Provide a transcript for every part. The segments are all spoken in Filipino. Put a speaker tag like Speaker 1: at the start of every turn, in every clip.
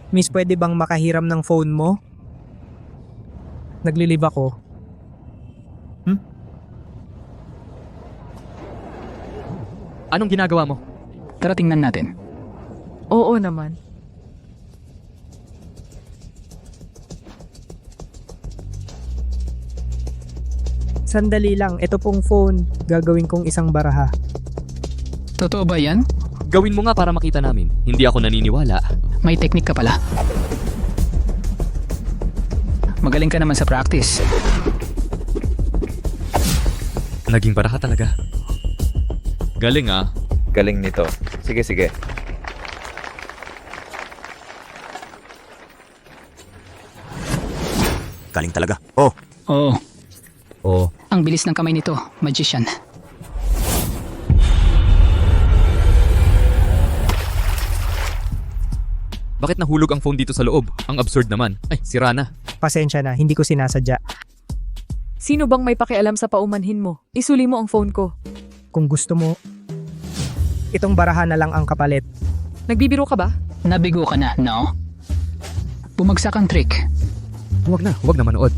Speaker 1: Miss, pwede bang makahiram ng phone mo? Naglilive ako.
Speaker 2: Anong ginagawa mo?
Speaker 3: Tara tingnan natin.
Speaker 4: Oo naman.
Speaker 1: Sandali lang, ito pong phone. Gagawin kong isang baraha.
Speaker 3: Totoo ba yan?
Speaker 2: Gawin mo nga para makita namin. Hindi ako naniniwala.
Speaker 3: May teknik ka pala. Magaling ka naman sa practice.
Speaker 2: Naging baraha talaga. Galing ah.
Speaker 5: Galing nito. Sige, sige.
Speaker 6: Galing talaga. Oh,
Speaker 3: Oo.
Speaker 2: Oo.
Speaker 3: Ang bilis ng kamay nito, magician.
Speaker 2: Bakit nahulog ang phone dito sa loob? Ang absurd naman. Ay, sira na.
Speaker 1: Pasensya na, hindi ko sinasadya.
Speaker 4: Sino bang may pakialam sa paumanhin mo? Isuli mo ang phone ko.
Speaker 1: Kung gusto mo, itong baraha na lang ang kapalit.
Speaker 4: Nagbibiro ka ba?
Speaker 3: Nabigo ka na, no? Bumagsak ang trick.
Speaker 2: Huwag na manood.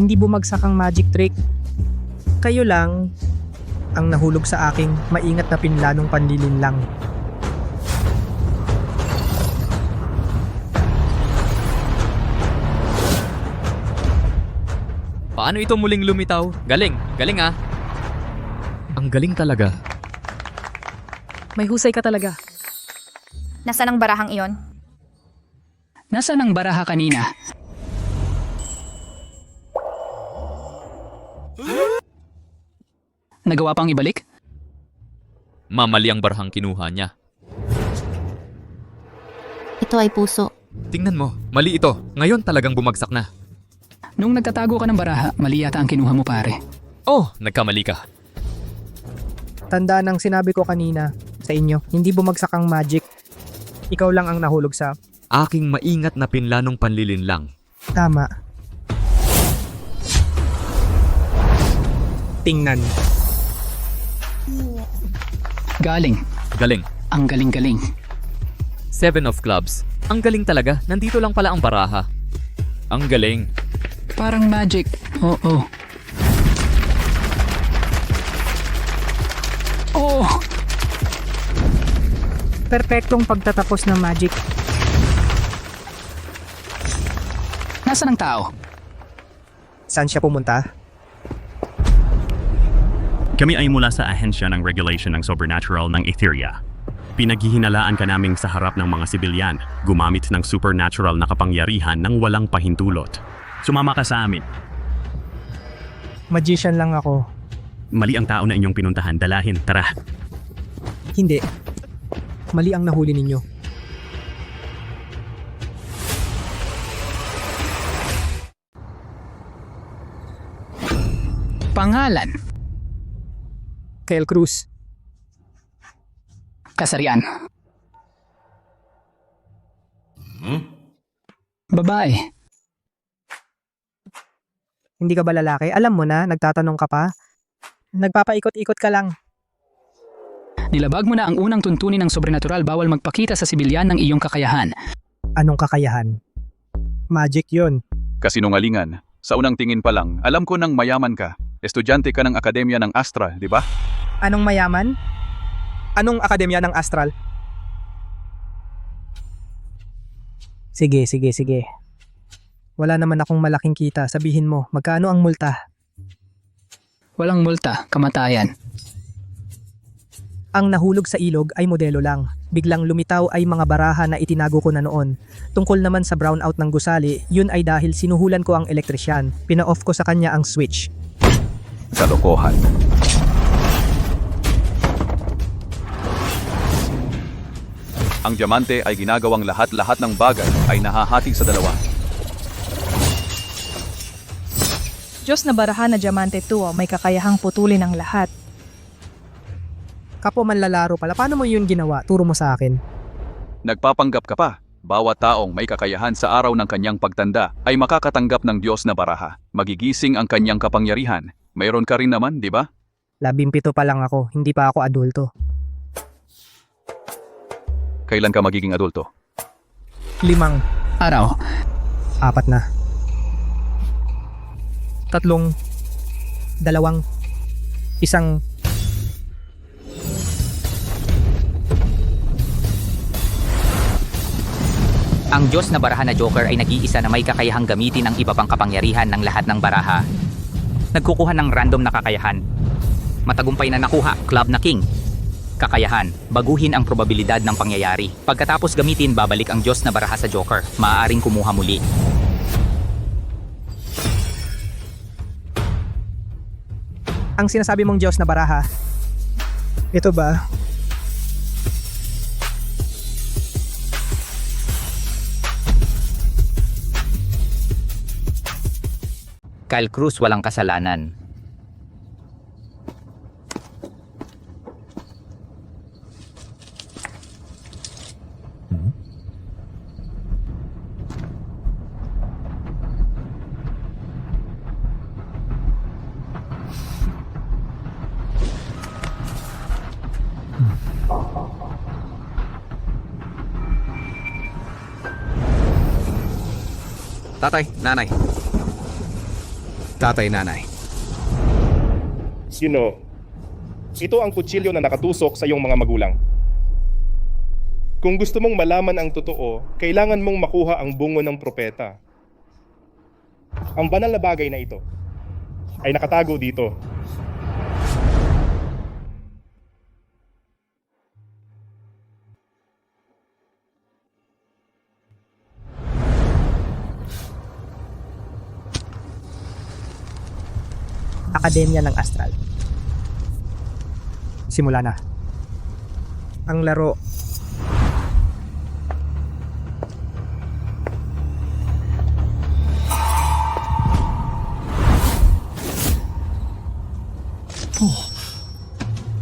Speaker 1: Hindi bumagsak ang magic trick. Kayo lang ang nahulog sa aking maingat na pinlanong panlilinlang.
Speaker 2: Paano ito muling lumitaw? Galing. Galing ah. Ang galing talaga.
Speaker 4: May husay ka talaga.
Speaker 7: Nasaan ang barahang iyon?
Speaker 3: Nasaan ang baraha kanina? Nagawa pang ibalik?
Speaker 2: Mamali ang barahang kinuha niya.
Speaker 7: Ito ay puso.
Speaker 2: Tingnan mo, mali ito. Ngayon talagang bumagsak na.
Speaker 3: Nung nagtatago ka ng baraha, mali yata ang kinuha mo pare.
Speaker 2: Oh, nagkamali ka.
Speaker 1: Tandaan ang sinabi ko kanina sa inyo, hindi bumagsak ang magic. Ikaw lang ang nahulog sa
Speaker 2: Aking maingat na pinlanong panlilinlang.
Speaker 1: tama. Tingnan.
Speaker 3: Galing.
Speaker 2: Galing.
Speaker 3: Ang galing-galing.
Speaker 2: 7 of clubs. Ang galing talaga. Nandito lang pala ang baraha. Ang galing.
Speaker 3: Parang magic. Oo. Oh!
Speaker 1: Perpektong pagtatapos ng magic.
Speaker 3: Nasaan ang tao?
Speaker 1: Saan siya pumunta?
Speaker 8: Kami ay mula sa ahensya ng regulation ng supernatural ng Etheria. Pinaghihinalaan ka naming sa harap ng mga sibilyan, gumamit ng supernatural na kapangyarihan ng walang pahintulot. Sumama ka sa amin.
Speaker 1: Magician lang ako.
Speaker 8: Mali ang tao na inyong pinuntahan, dalahin, tara.
Speaker 1: Hindi. Mali ang nahuli ninyo.
Speaker 3: Pangalan.
Speaker 1: Kyle Cruz.
Speaker 3: Kasarian. Babae.
Speaker 1: Hindi ka ba lalaki? Alam mo na, nagtatanong ka pa. Nagpapaikot-ikot ka lang.
Speaker 3: Nilabag mo na ang unang tuntunin ng sobrenatural, bawal magpakita sa sibilyan ng iyong kakayahan.
Speaker 1: Anong kakayahan? Magic yon.
Speaker 9: Kasinungalingan. Sa unang tingin pa lang, alam ko nang mayaman ka. Estudyante ka ng Akademya ng Astra, di ba?
Speaker 1: Anong mayaman? Anong akademya ng astral? Sige. Wala naman akong malaking kita. Sabihin mo, magkano ang multa?
Speaker 3: Walang multa, kamatayan.
Speaker 1: Ang nahulog sa ilog ay modelo lang. Biglang lumitaw ay mga baraha na itinago ko na noon. Tungkol naman sa brownout ng gusali, yun ay dahil sinuhulan ko ang elektrisyan. Pina-off ko sa kanya ang switch.
Speaker 9: Kalokohan. Ang diamante ay ginagawang lahat-lahat ng bagay ay nahahati sa dalawa.
Speaker 10: Diyos na baraha na diamante 2, may kakayahang putulin ang lahat.
Speaker 1: Kapo manlalaro pala, paano mo yun ginawa? Turo mo sa akin.
Speaker 9: Nagpapanggap ka pa. Bawat taong may kakayahan sa araw ng kanyang pagtanda ay makakatanggap ng Diyos na baraha. Magigising ang kanyang kapangyarihan. Mayroon ka rin naman, di ba?
Speaker 1: 17 pa lang ako, hindi pa ako adulto.
Speaker 9: Kailan ka magiging adulto?
Speaker 1: 5,
Speaker 3: Araw.
Speaker 1: 4 na. 3, 2, 1.
Speaker 6: Ang Diyos na baraha na Joker ay nag-iisa na may kakayahang gamitin ang iba pang kapangyarihan ng lahat ng baraha. Nagkukuha ng random na kakayahan. Matagumpay na nakuha, Club na King. Kakayahan, baguhin ang probabilidad ng pangyayari. Pagkatapos gamitin, babalik ang Diyos na baraha sa Joker. Maaaring kumuha muli.
Speaker 1: Ang sinasabi mong Diyos na baraha, ito ba?
Speaker 6: Kyle Cruz walang kasalanan.
Speaker 5: Tatay, nanay. Tatay, nanay.
Speaker 11: Ito ang kutsilyo na nakatusok sa iyong mga magulang. Kung gusto mong malaman ang totoo, kailangan mong makuha ang bungo ng propeta. Ang banal na bagay na ito ay nakatago dito.
Speaker 1: Akademya ng Astral. Simula na. Ang laro.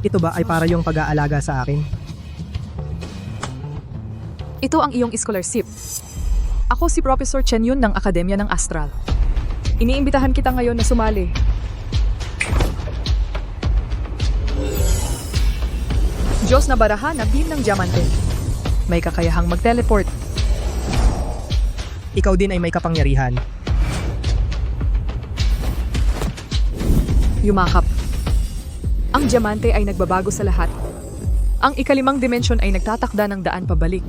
Speaker 1: Ito ba ay para yung pag-aalaga sa akin?
Speaker 4: Ito ang iyong scholarship. Ako si Professor Chen Yun ng Akademya ng Astral. Iniimbitahan kita ngayon na sumali. Diyos na baraha na beam ng diamante. May kakayahang mag-teleport.
Speaker 1: Ikaw din ay may kapangyarihan.
Speaker 4: Yumakap. Ang diamante ay nagbabago sa lahat. Ang ikalimang dimensyon ay nagtatakda ng daan pabalik.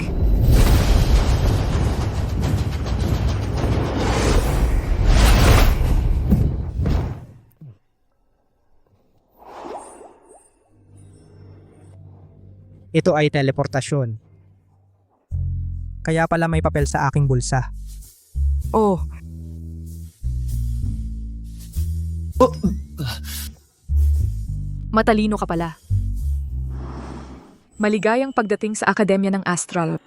Speaker 1: Ito ay teleportasyon. Kaya pala may papel sa aking bulsa.
Speaker 4: Oh. Matalino ka pala. Maligayang pagdating sa Akademya ng Astral.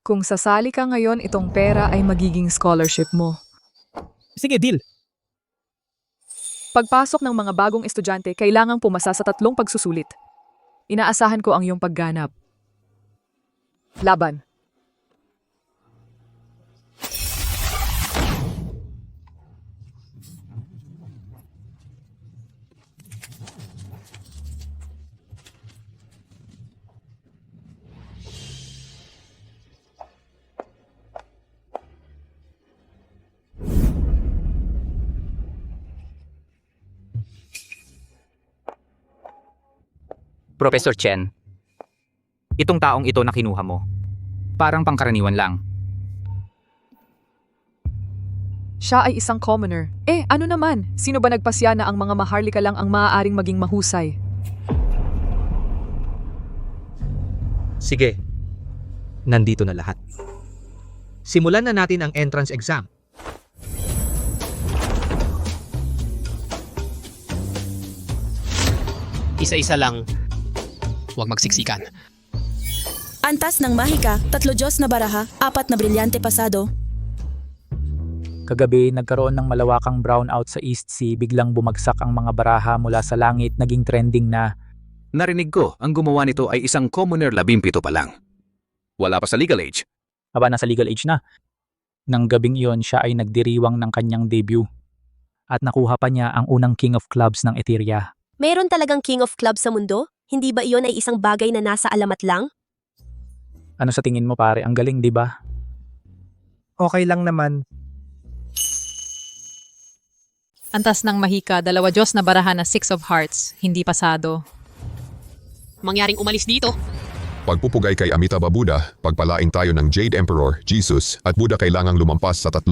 Speaker 4: Kung sasali ka ngayon, itong pera ay magiging scholarship mo.
Speaker 1: Sige, deal.
Speaker 4: Pagpasok ng mga bagong estudyante, kailangang pumasa sa 3 pagsusulit. Inaasahan ko ang iyong pagganap. Laban.
Speaker 6: Professor Chen, itong taong ito na kinuha mo, parang pangkaraniwan lang.
Speaker 4: Siya ay isang commoner. Ano naman? Sino ba nagpasya na ang mga maharlika lang ang maaaring maging mahusay?
Speaker 12: Sige, nandito na lahat. Simulan na natin ang entrance exam. Isa-isa lang. Huwag magsiksikan.
Speaker 13: Antas ng mahika, 3 Diyos na baraha, 4 na brilyante pasado.
Speaker 14: Kagabi, nagkaroon ng malawakang brownout sa East Sea, biglang bumagsak ang mga baraha mula sa langit, naging trending na.
Speaker 15: Narinig ko, ang gumawa nito ay isang commoner 17 pa lang.
Speaker 9: Wala pa sa legal age.
Speaker 14: Aba, nasa legal age na. Nang gabing iyon, siya ay nagdiriwang ng kanyang debut. At nakuha pa niya ang unang King of Clubs ng Etheria.
Speaker 13: Meron talagang King of Clubs sa mundo? Hindi ba iyon ay isang bagay na nasa alamat lang?
Speaker 14: Ano sa tingin mo pare? Ang galing, di ba?
Speaker 1: Okay lang naman.
Speaker 4: Antas ng Mahika, 2 Diyos na baraha na 6 of Hearts, hindi pasado.
Speaker 3: Mangyaring umalis dito.
Speaker 15: Pagpupugay kay Amitabha Buddha, pagpalaing tayo ng Jade Emperor, Jesus, at Buddha kailangang lumampas sa 3.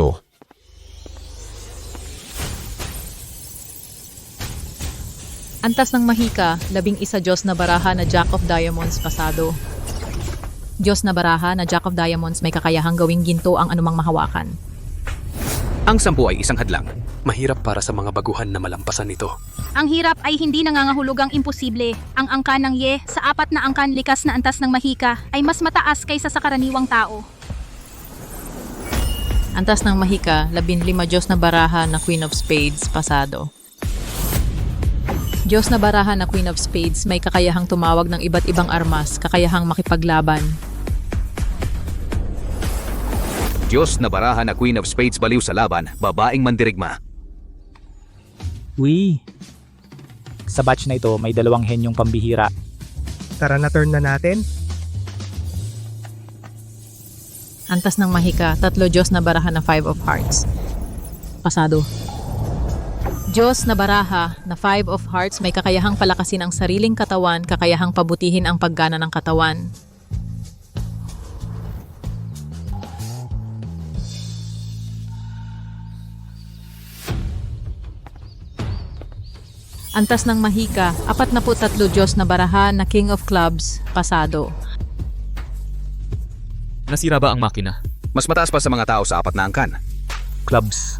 Speaker 4: Antas ng Mahika, 11 Diyos na baraha na Jack of Diamonds, pasado. Diyos na baraha na Jack of Diamonds may kakayahang gawing ginto ang anumang mahawakan.
Speaker 16: Ang 10 ay isang hadlang. Mahirap para sa mga baguhan na malampasan ito.
Speaker 7: Ang hirap ay hindi nangangahulugang imposible. Ang angka ng Ye sa 4 na angkan likas na antas ng Mahika ay mas mataas kaysa sa karaniwang tao.
Speaker 4: Antas ng Mahika, 15 Diyos na baraha na Queen of Spades, pasado. Diyos na baraha na Queen of Spades may kakayahang tumawag ng iba't ibang armas, kakayahang makipaglaban.
Speaker 9: Diyos na baraha na Queen of Spades baliw sa laban, babaeng mandirigma.
Speaker 14: Uy! Sa batch na ito, may 2 henyong pambihira.
Speaker 1: Tara na, turn na natin.
Speaker 4: Antas ng Mahika, 3 Diyos na baraha na 5 of Hearts, pasado. Diyos na baraha na 5 of Hearts may kakayahang palakasin ang sariling katawan, kakayahang pabutihin ang paggana ng katawan. Antas ng Mahika, 43 Diyos na baraha na King of Clubs, pasado.
Speaker 2: Nasira ba ang makina?
Speaker 9: Mas mataas pa sa mga tao sa 4 na angkan.
Speaker 14: Clubs.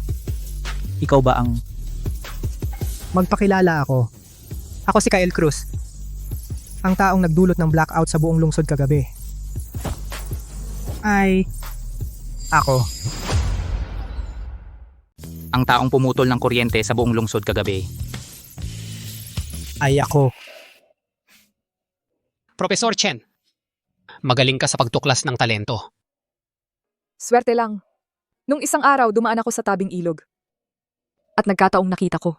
Speaker 14: Ikaw ba ang...
Speaker 1: Magpakilala ako. Ako si Kyle Cruz. Ang taong nagdulot ng blackout sa buong lungsod kagabi. Ay... Ako.
Speaker 6: Ang taong pumutol ng kuryente sa buong lungsod kagabi.
Speaker 1: Ay ako.
Speaker 3: Professor Chen, magaling ka sa pagtuklas ng talento.
Speaker 4: Swerte lang. Nung isang araw, dumaan ako sa tabing ilog. At nagkataong nakita ko.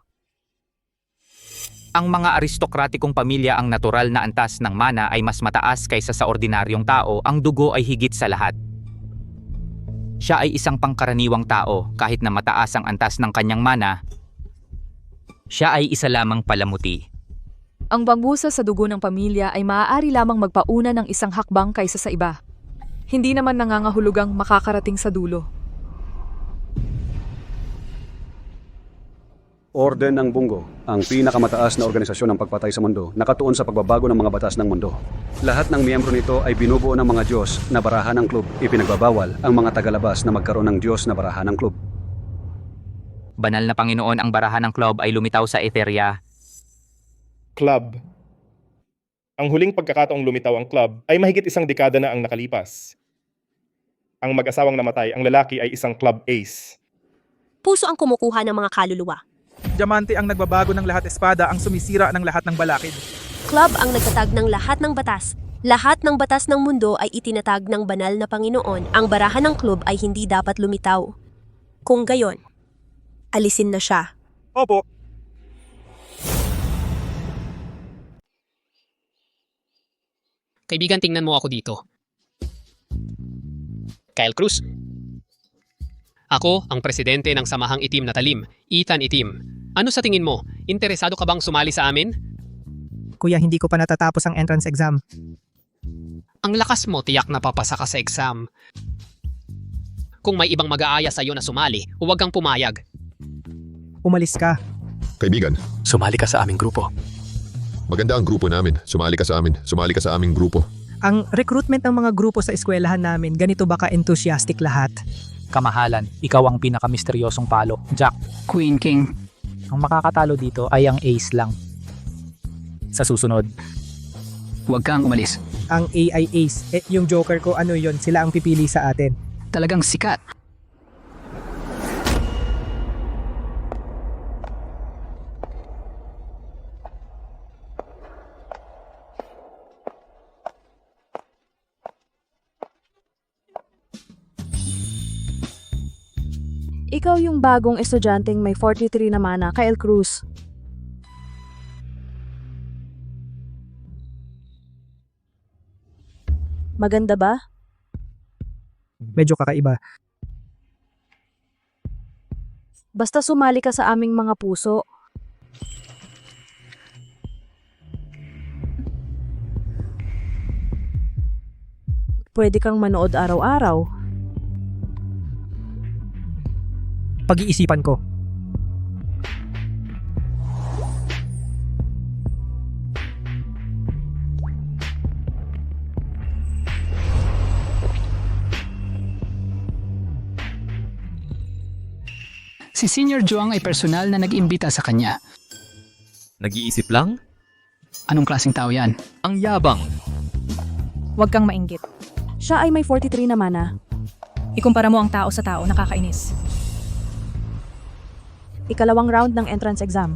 Speaker 6: Ang mga aristokratikong pamilya ang natural na antas ng mana ay mas mataas kaysa sa ordinaryong tao, ang dugo ay higit sa lahat. Siya ay isang pangkaraniwang tao kahit na mataas ang antas ng kanyang mana. Siya ay isa lamang palamuti.
Speaker 4: Ang bangbusa sa dugo ng pamilya ay maaari lamang magpauna ng isang hakbang kaysa sa iba. Hindi naman nangangahulugang makakarating sa dulo.
Speaker 17: Orden ng Bungo, ang pinakamataas na organisasyon ng pagpatay sa mundo, nakatuon sa pagbabago ng mga batas ng mundo. Lahat ng miyembro nito ay binubuo ng mga Diyos na baraha ng klub. Ipinagbabawal ang mga tagalabas na magkaroon ng Diyos na baraha ng klub.
Speaker 6: Banal na Panginoon ang baraha ng club ay lumitaw sa Etheria.
Speaker 11: Club. Ang huling pagkakataong lumitaw ang club ay mahigit 1 dekada na ang nakalipas. Ang mag-asawang namatay, ang lalaki ay isang club ace.
Speaker 13: Puso ang kumukuha ng mga kaluluwa.
Speaker 1: Diamante ang nagbabago ng lahat, espada ang sumisira ng lahat ng balakid.
Speaker 13: Club ang nagtatag ng lahat ng batas. Lahat ng batas ng mundo ay itinatag ng banal na Panginoon. Ang baraha ng club ay hindi dapat lumitaw. Kung gayon, alisin na siya.
Speaker 1: Opo.
Speaker 3: Kaibigan, tingnan mo ako dito. Kyle Cruz. Ako ang presidente ng Samahang Itim na Talim, Ethan Itim. Ano sa tingin mo? Interesado ka bang sumali sa amin?
Speaker 1: Kuya, hindi ko pa natatapos ang entrance exam.
Speaker 3: Ang lakas mo, tiyak na papasa ka sa exam. Kung may ibang mag-aaya sa iyo na sumali, huwag kang pumayag.
Speaker 1: Umalis ka.
Speaker 15: Kaibigan,
Speaker 16: sumali ka sa aming grupo.
Speaker 15: Maganda ang grupo namin. Sumali ka sa amin. Sumali ka sa aming grupo.
Speaker 1: Ang recruitment ng mga grupo sa eskwelahan namin, ganito ba ka-enthusiastic lahat?
Speaker 14: Kamahalan, ikaw ang pinakamisteryosong palo. Jack.
Speaker 3: Queen King.
Speaker 14: Ang makakatalo dito ay ang ace lang. Sa susunod,
Speaker 3: huwag kang umalis.
Speaker 1: Ang AI ace. Yung joker ko, ano yon? Sila ang pipili sa atin.
Speaker 3: Talagang sikat.
Speaker 10: Ikaw yung bagong estudyanteng may 43 na mana, Kyle Cruz. Maganda ba?
Speaker 1: Medyo kakaiba.
Speaker 10: Basta sumali ka sa aming mga puso. Pwede kang manood araw-araw.
Speaker 1: Pag-iisipan ko.
Speaker 18: Si Senior Joang ay personal na nag-imbita sa kanya.
Speaker 2: Nag-iisip lang?
Speaker 18: Anong klaseng tao yan?
Speaker 2: Ang yabang.
Speaker 10: Huwag kang mainggit. Siya ay may 43 na mana.
Speaker 19: Ikumpara mo ang tao sa tao, nakakainis.
Speaker 10: Ikalawang round ng entrance exam.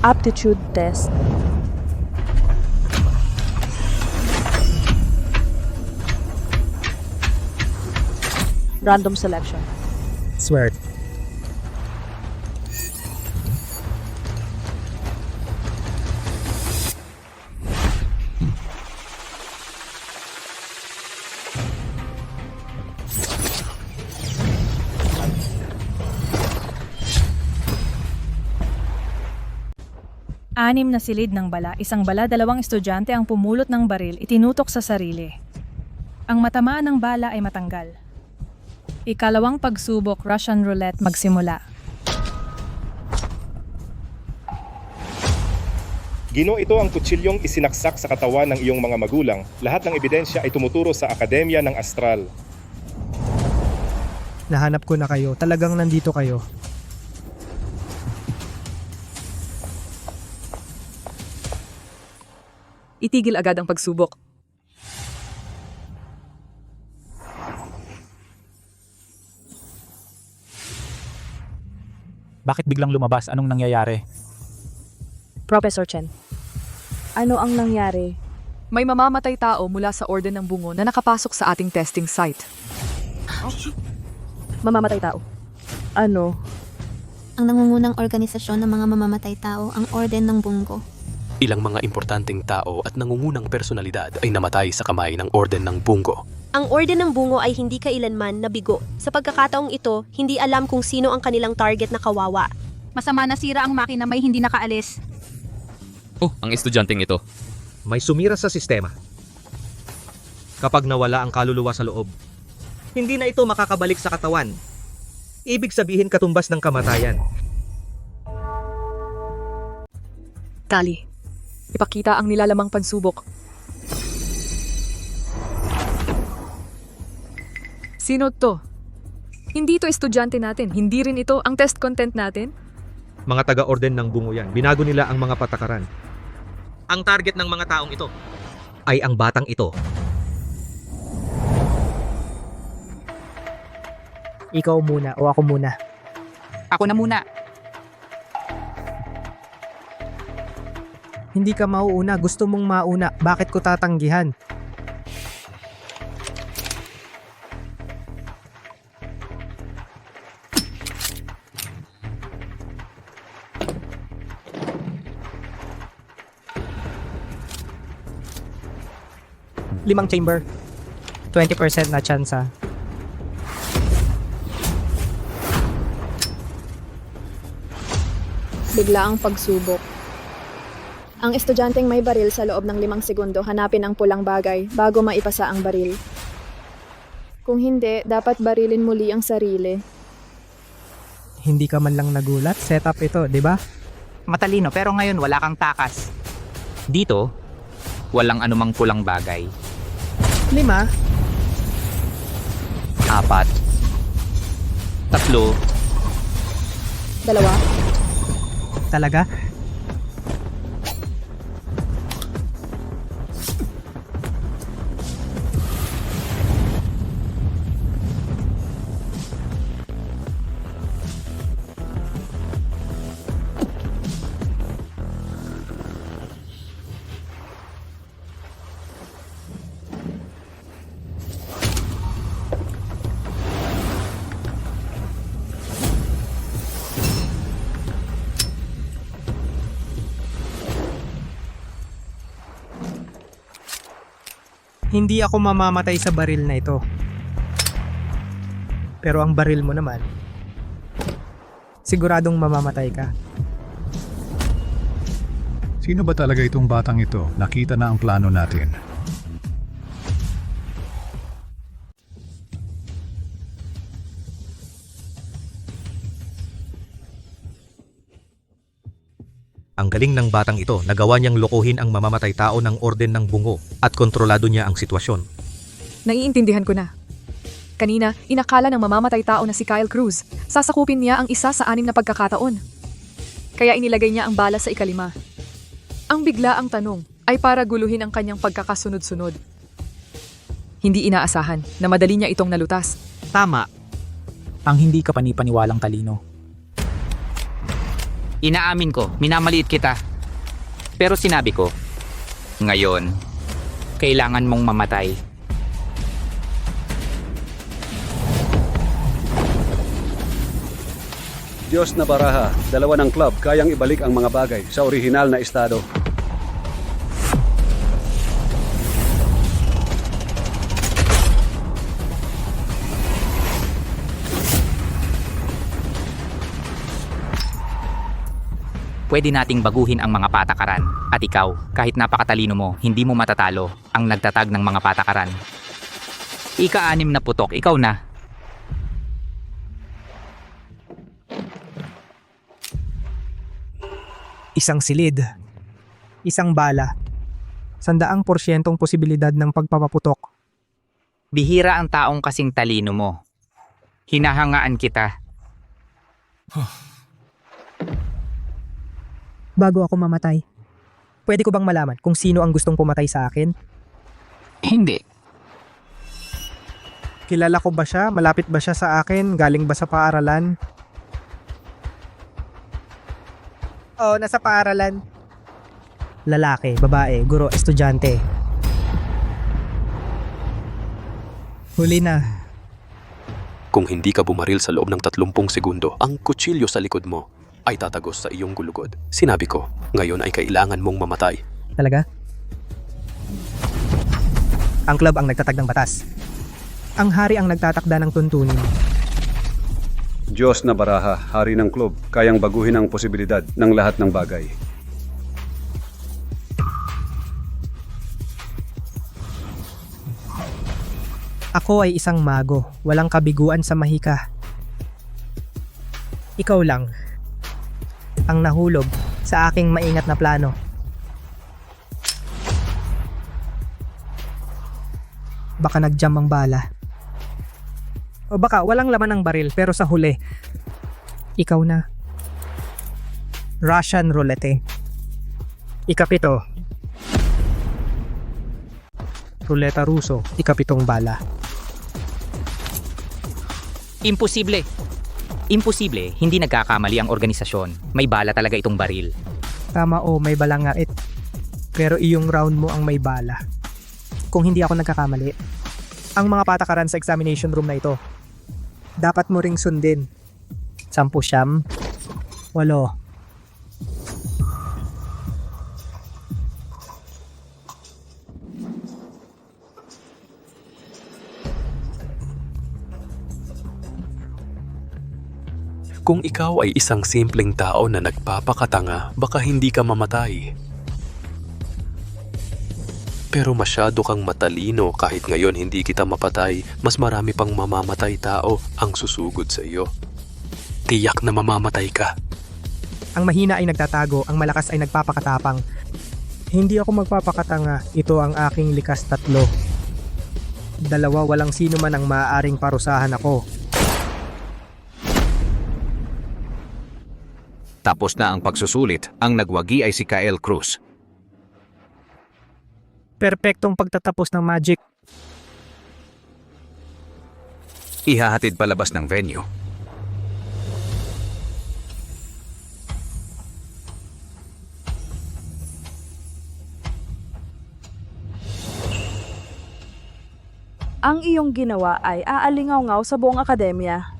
Speaker 10: Aptitude test. Random selection.
Speaker 1: Swear.
Speaker 19: Anim na silid ng bala, isang bala, dalawang estudyante ang pumulot ng baril, itinutok sa sarili. Ang matamaan ng bala ay matanggal. Ikalawang pagsubok, Russian roulette, magsimula.
Speaker 11: Gino, ito ang kutsilyong isinaksak sa katawan ng iyong mga magulang. Lahat ng ebidensya ay tumuturo sa Akademya ng Astral.
Speaker 1: Nahanap ko na kayo. Talagang nandito kayo.
Speaker 20: Itigil agad ang pagsubok.
Speaker 14: Bakit biglang lumabas? Anong nangyayari?
Speaker 10: Professor Chen, ano ang nangyari?
Speaker 20: May mamamatay tao mula sa Orden ng Bungo na nakapasok sa ating testing site.
Speaker 10: Mamamatay tao? Ano?
Speaker 21: Ang nangungunang organisasyon ng mga mamamatay tao, ang Orden ng Bungo.
Speaker 16: Ilang mga importanteng tao at nangungunang personalidad ay namatay sa kamay ng Orden ng Bungo.
Speaker 13: Ang Orden ng Bungo ay hindi kailanman nabigo. Sa pagkakataong ito, hindi alam kung sino ang kanilang target na kawawa.
Speaker 7: Masama nasira ang makina may hindi nakaalis.
Speaker 2: Oh, ang estudyanteng ito.
Speaker 12: May sumira sa sistema. Kapag nawala ang kaluluwa sa loob, hindi na ito makakabalik sa katawan. Ibig sabihin katumbas ng kamatayan.
Speaker 20: Tali, ipakita ang nilalamang pansubok. Sino to? Hindi to estudyante natin. Hindi rin ito ang test content natin.
Speaker 12: Mga taga-orden ng bungo yan. Binago nila ang mga patakaran. Ang target ng mga taong ito ay ang batang ito.
Speaker 1: Ikaw muna o ako muna?
Speaker 6: Ako na muna.
Speaker 1: Hindi ka mauuna. Gusto mong mauna. Bakit ko tatanggihan? Limang chamber. 20% na tsansa.
Speaker 10: Bigla ang pagsubok. Ang estudyanteng may baril sa loob ng 5 segundo hanapin ang pulang bagay bago maipasa ang baril. Kung hindi, dapat barilin muli ang sarili.
Speaker 1: Hindi ka man lang nagulat. Setup ito, di ba?
Speaker 6: Matalino pero ngayon wala kang takas. Dito, walang anumang pulang bagay.
Speaker 1: 5.
Speaker 6: 4. 3.
Speaker 10: 2.
Speaker 1: Talaga? Hindi ako mamamatay sa baril na ito. Pero ang baril mo naman, siguradong mamamatay ka.
Speaker 8: Sino ba talaga itong batang ito? Nakita na ang plano natin.
Speaker 12: Ang galing ng batang ito, nagawa niyang lokohin ang mamamatay tao ng orden ng bungo at kontrolado niya ang sitwasyon.
Speaker 20: Naiintindihan ko na. Kanina, inakala ng mamamatay tao na si Kyle Cruz. Sasakupin niya ang isa sa 6 na pagkakataon. Kaya inilagay niya ang bala sa 5. Ang bigla ang tanong ay para guluhin ang kanyang pagkakasunod-sunod. Hindi inaasahan na madali niya itong nalutas.
Speaker 14: Tama. Ang hindi ka panipaniwalang talino.
Speaker 6: Inaamin ko, minamaliit kita. Pero sinabi ko, ngayon, kailangan mong mamatay.
Speaker 17: Diyos na baraha, dalawa ng club kayang ibalik ang mga bagay sa orihinal na estado.
Speaker 6: Pwede nating baguhin ang mga patakaran. At ikaw, kahit napakatalino mo, hindi mo matatalo ang nagtatag ng mga patakaran. Ika-6 na putok, ikaw na.
Speaker 1: Isang silid, isang bala, 100% posibilidad ng pagpapaputok.
Speaker 6: Bihira ang taong kasing talino mo. Hinahangaan kita.
Speaker 1: Bago ako mamatay, pwede ko bang malaman kung sino ang gustong pumatay sa akin?
Speaker 18: Hindi.
Speaker 1: Kilala ko ba siya? Malapit ba siya sa akin? Galing ba sa paaralan? Oo, nasa paaralan. Lalaki, babae, guro, estudyante. Huli na.
Speaker 16: Kung hindi ka bumaril sa loob ng 30 segundo, ang kutsilyo sa likod mo ay tatagos sa iyong gulugod. Sinabi ko, ngayon ay kailangan mong mamatay.
Speaker 1: Talaga? Ang club ang nagtatag ng batas. Ang hari ang nagtatakda ng tuntunin.
Speaker 17: Diyos na baraha, hari ng club, kayang baguhin ang posibilidad ng lahat ng bagay.
Speaker 1: Ako ay isang mago, walang kabiguan sa mahika. Ikaw lang ang nahulog sa aking maingat na plano. Baka nag-jam ang bala. O baka walang laman ng baril pero sa huli, ikaw na. Russian roulette. 7. Ruleta Ruso, 7 bala.
Speaker 6: Imposible. Imposible, hindi nagkakamali ang organisasyon. May bala talaga itong baril.
Speaker 1: Tama o, may bala nga pero iyong round mo ang may bala. Kung hindi ako nagkakamali, ang mga patakaran sa examination room na ito, dapat mo ring sundin. 10, 8.
Speaker 16: Kung ikaw ay isang simpleng tao na nagpapakatanga, baka hindi ka mamatay. Pero masyado kang matalino kahit ngayon hindi kita mapatay, mas marami pang mamamatay tao ang susugod sa iyo. Tiyak na mamamatay ka.
Speaker 1: Ang mahina ay nagtatago, ang malakas ay nagpapakatapang. Hindi ako magpapakatanga, ito ang aking likas 3. 2, walang sino man ang maaaring parusahan ako.
Speaker 22: Tapos na ang pagsusulit, ang nagwagi ay si Kyle Cruz.
Speaker 1: Perpektong pagtatapos ng magic.
Speaker 22: Ihahatid palabas ng venue.
Speaker 23: Ang iyong ginawa ay aalingaw-ngaw sa buong akademya.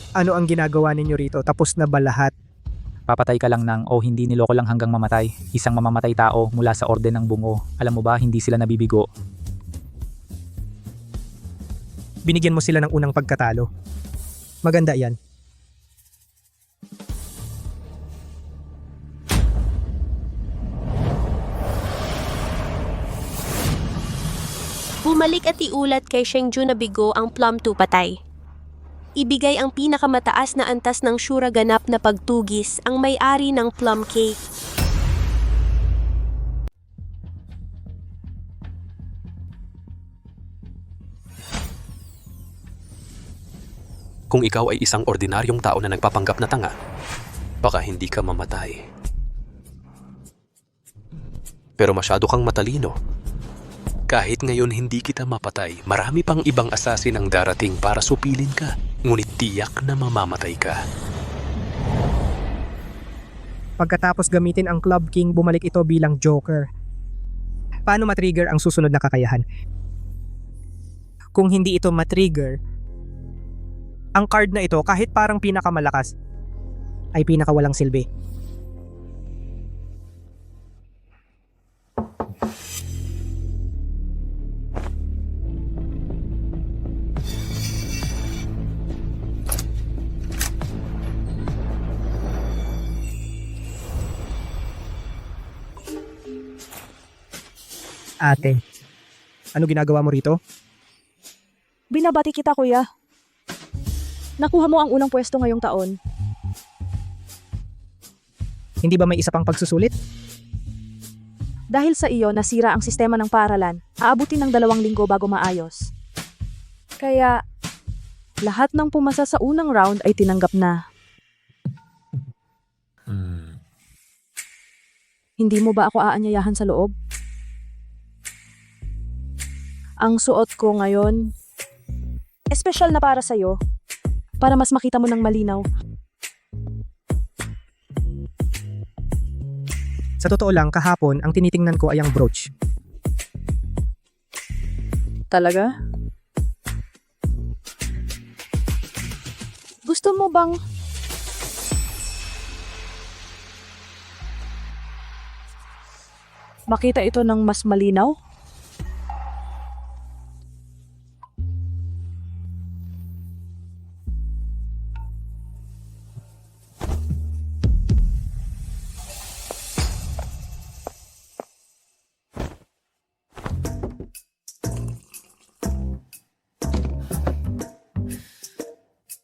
Speaker 1: Ano ang ginagawa ninyo rito? Tapos na ba lahat?
Speaker 14: Papatay ka lang ng hindi niloko lang hanggang mamatay. Isang mamamatay tao mula sa orden ng bungo. Alam mo ba, hindi sila nabibigo.
Speaker 1: Binigyan mo sila ng unang pagkatalo. Maganda yan.
Speaker 13: Bumalik at iulat kay Shengju na bigo ang Plum 2 patay. Ibigay ang pinakamataas na antas ng Shura ganap na pagtugis ang may-ari ng Plum Cake.
Speaker 16: Kung ikaw ay isang ordinaryong tao na nagpapanggap na tanga, baka hindi ka mamatay. Pero masyado kang matalino. Kahit ngayon hindi kita mapatay, marami pang ibang assassin ang darating para supilin ka. Ngunit tiyak na mamamatay ka.
Speaker 1: Pagkatapos gamitin ang Club King, bumalik ito bilang Joker. Paano matrigger ang susunod na kakayahan? Kung hindi ito matrigger, ang card na ito kahit parang pinakamalakas ay pinakawalang silbi. Ate, ano ginagawa mo rito?
Speaker 23: Binabati kita, kuya. Nakuha mo ang unang pwesto ngayong taon.
Speaker 1: Hindi ba may isa pang pagsusulit?
Speaker 23: Dahil sa iyo nasira ang sistema ng paaralan, aabutin ng 2 linggo bago maayos. Kaya, lahat ng pumasa sa unang round ay tinanggap na. Hindi mo ba ako aanyayahan sa loob? Ang suot ko ngayon, espesyal na para sa'yo, para mas makita mo ng malinaw.
Speaker 1: Sa totoo lang, kahapon, ang tinitingnan ko ay ang brooch.
Speaker 23: Talaga? Gusto mo bang makita ito ng mas malinaw?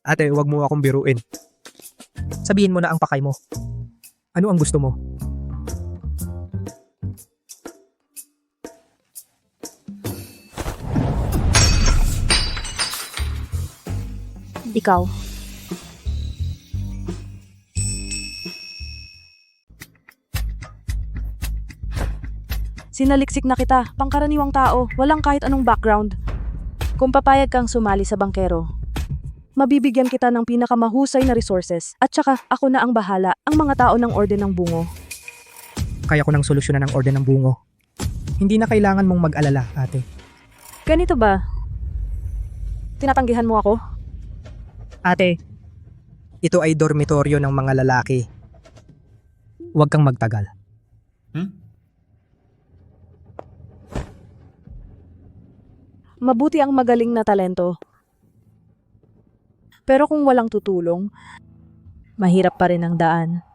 Speaker 1: Ate, wag mo akong biruin. Sabihin mo na ang pakay mo. Ano ang gusto mo?
Speaker 23: Ikaw. Sinaliksik na kita, pangkaraniwang tao, walang kahit anong background. Kung papayag kang sumali sa bangkero, mabibigyan kita ng pinakamahusay na resources at saka ako na ang bahala, ang mga tao ng Orden ng Bungo.
Speaker 1: Kaya ko nang solusyonan ang Orden ng Bungo. Hindi na kailangan mong mag-alala, ate.
Speaker 23: Ganito ba? Tinatanggihan mo ako?
Speaker 1: Ate, ito ay dormitoryo ng mga lalaki. Huwag kang magtagal.
Speaker 23: Mabuti ang magaling na talento. Pero kung walang tutulong, mahirap pa rin ang daan.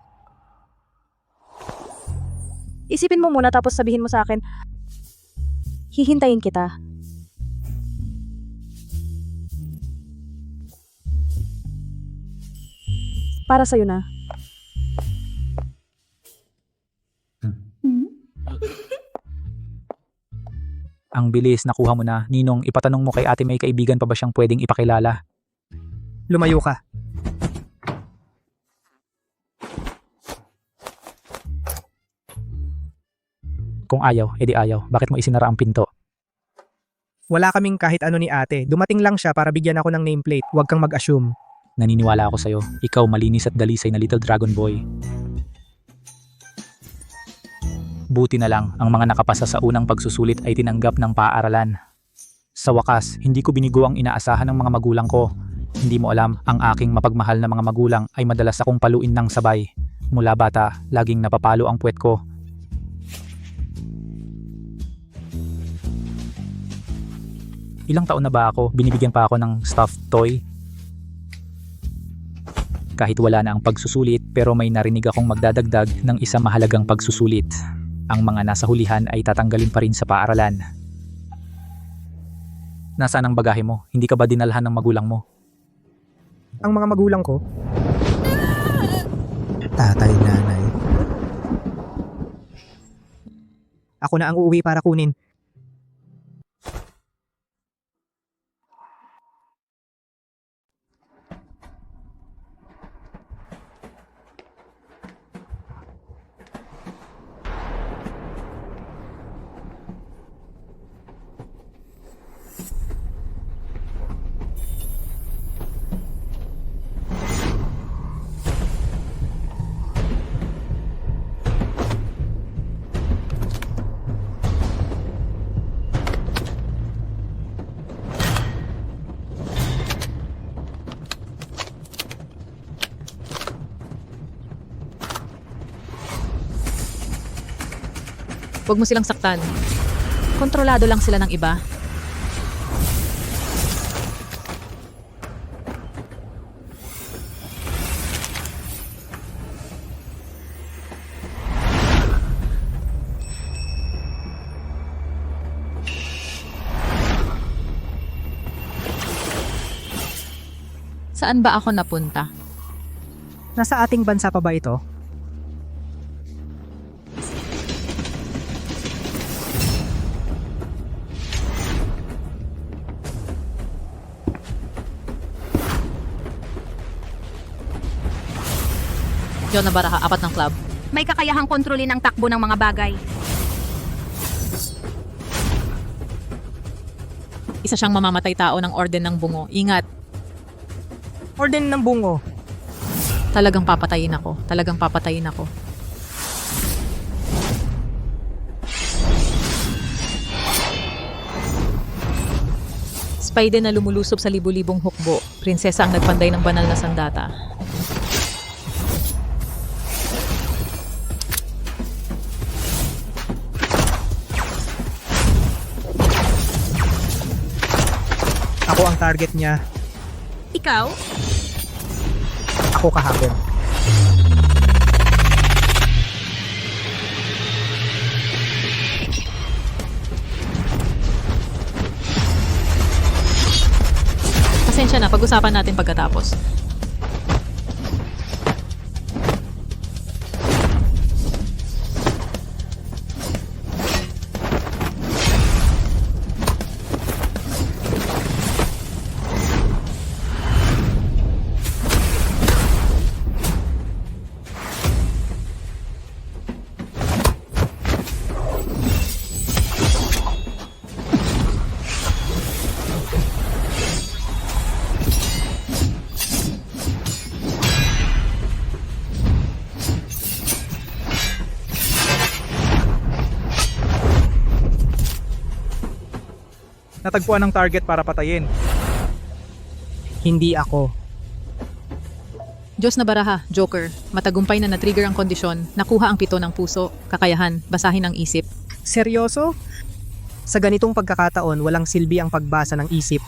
Speaker 23: Isipin mo muna tapos sabihin mo sa akin, hihintayin kita. Para sa'yo na.
Speaker 14: Ang bilis, nakuha mo na. Ninong, ipatanong mo kay ate may kaibigan pa ba siyang pwedeng ipakilala?
Speaker 1: Lumayo ka.
Speaker 14: Kung ayaw, edi ayaw. Bakit mo isinara ang pinto?
Speaker 1: Wala kaming kahit ano ni ate. Dumating lang siya para bigyan ako ng nameplate. Huwag kang mag-assume.
Speaker 14: Naniniwala ako sa'yo. Ikaw malinis at dalisay na little dragon boy. Buti na lang, ang mga nakapasa sa unang pagsusulit ay tinanggap ng paaralan. Sa wakas, hindi ko binigo ang inaasahan ng mga magulang ko. Hindi mo alam, ang aking mapagmahal na mga magulang ay madalas akong paluin ng sabay. Mula bata, laging napapalo ang puwet ko. Ilang taon na ba ako, binibigyan pa ako ng stuffed toy? Kahit wala na ang pagsusulit, pero may narinig akong magdadagdag ng isang mahalagang pagsusulit. Ang mga nasa hulihan ay tatanggalin pa rin sa paaralan. Nasaan ang bagahe mo? Hindi ka ba dinalhan ng magulang mo?
Speaker 1: Ang mga magulang ko, tatay, nanay. Ako na ang uuwi para kunin.
Speaker 19: Huwag mo silang saktan. Kontrolado lang sila ng iba. Saan ba ako napunta?
Speaker 1: Nasa ating bansa pa ba ito?
Speaker 19: John Nabaraha, 4 ng club.
Speaker 7: May kakayahang kontrolin ang takbo ng mga bagay.
Speaker 19: Isa siyang mamamatay tao ng Orden ng Bungo. Ingat.
Speaker 1: Orden ng Bungo?
Speaker 19: Talagang papatayin ako. Talagang papatayin ako. Spy din na lumulusob sa libu-libong hukbo. Prinsesa ang nagpanday ng banal na sandata.
Speaker 1: Ako ang target niya.
Speaker 7: Ikaw?
Speaker 1: Ako kahapon.
Speaker 19: Pasensya na, pag-usapan natin pagkatapos.
Speaker 14: Natagpuan ng target para patayin.
Speaker 1: Hindi ako.
Speaker 19: Diyos na baraha, Joker. Matagumpay na na-trigger ang kondisyon. Nakuha ang 7 ng puso. Kakayahan, basahin ang isip.
Speaker 1: Seryoso? Sa ganitong pagkakataon, walang silbi ang pagbasa ng isip.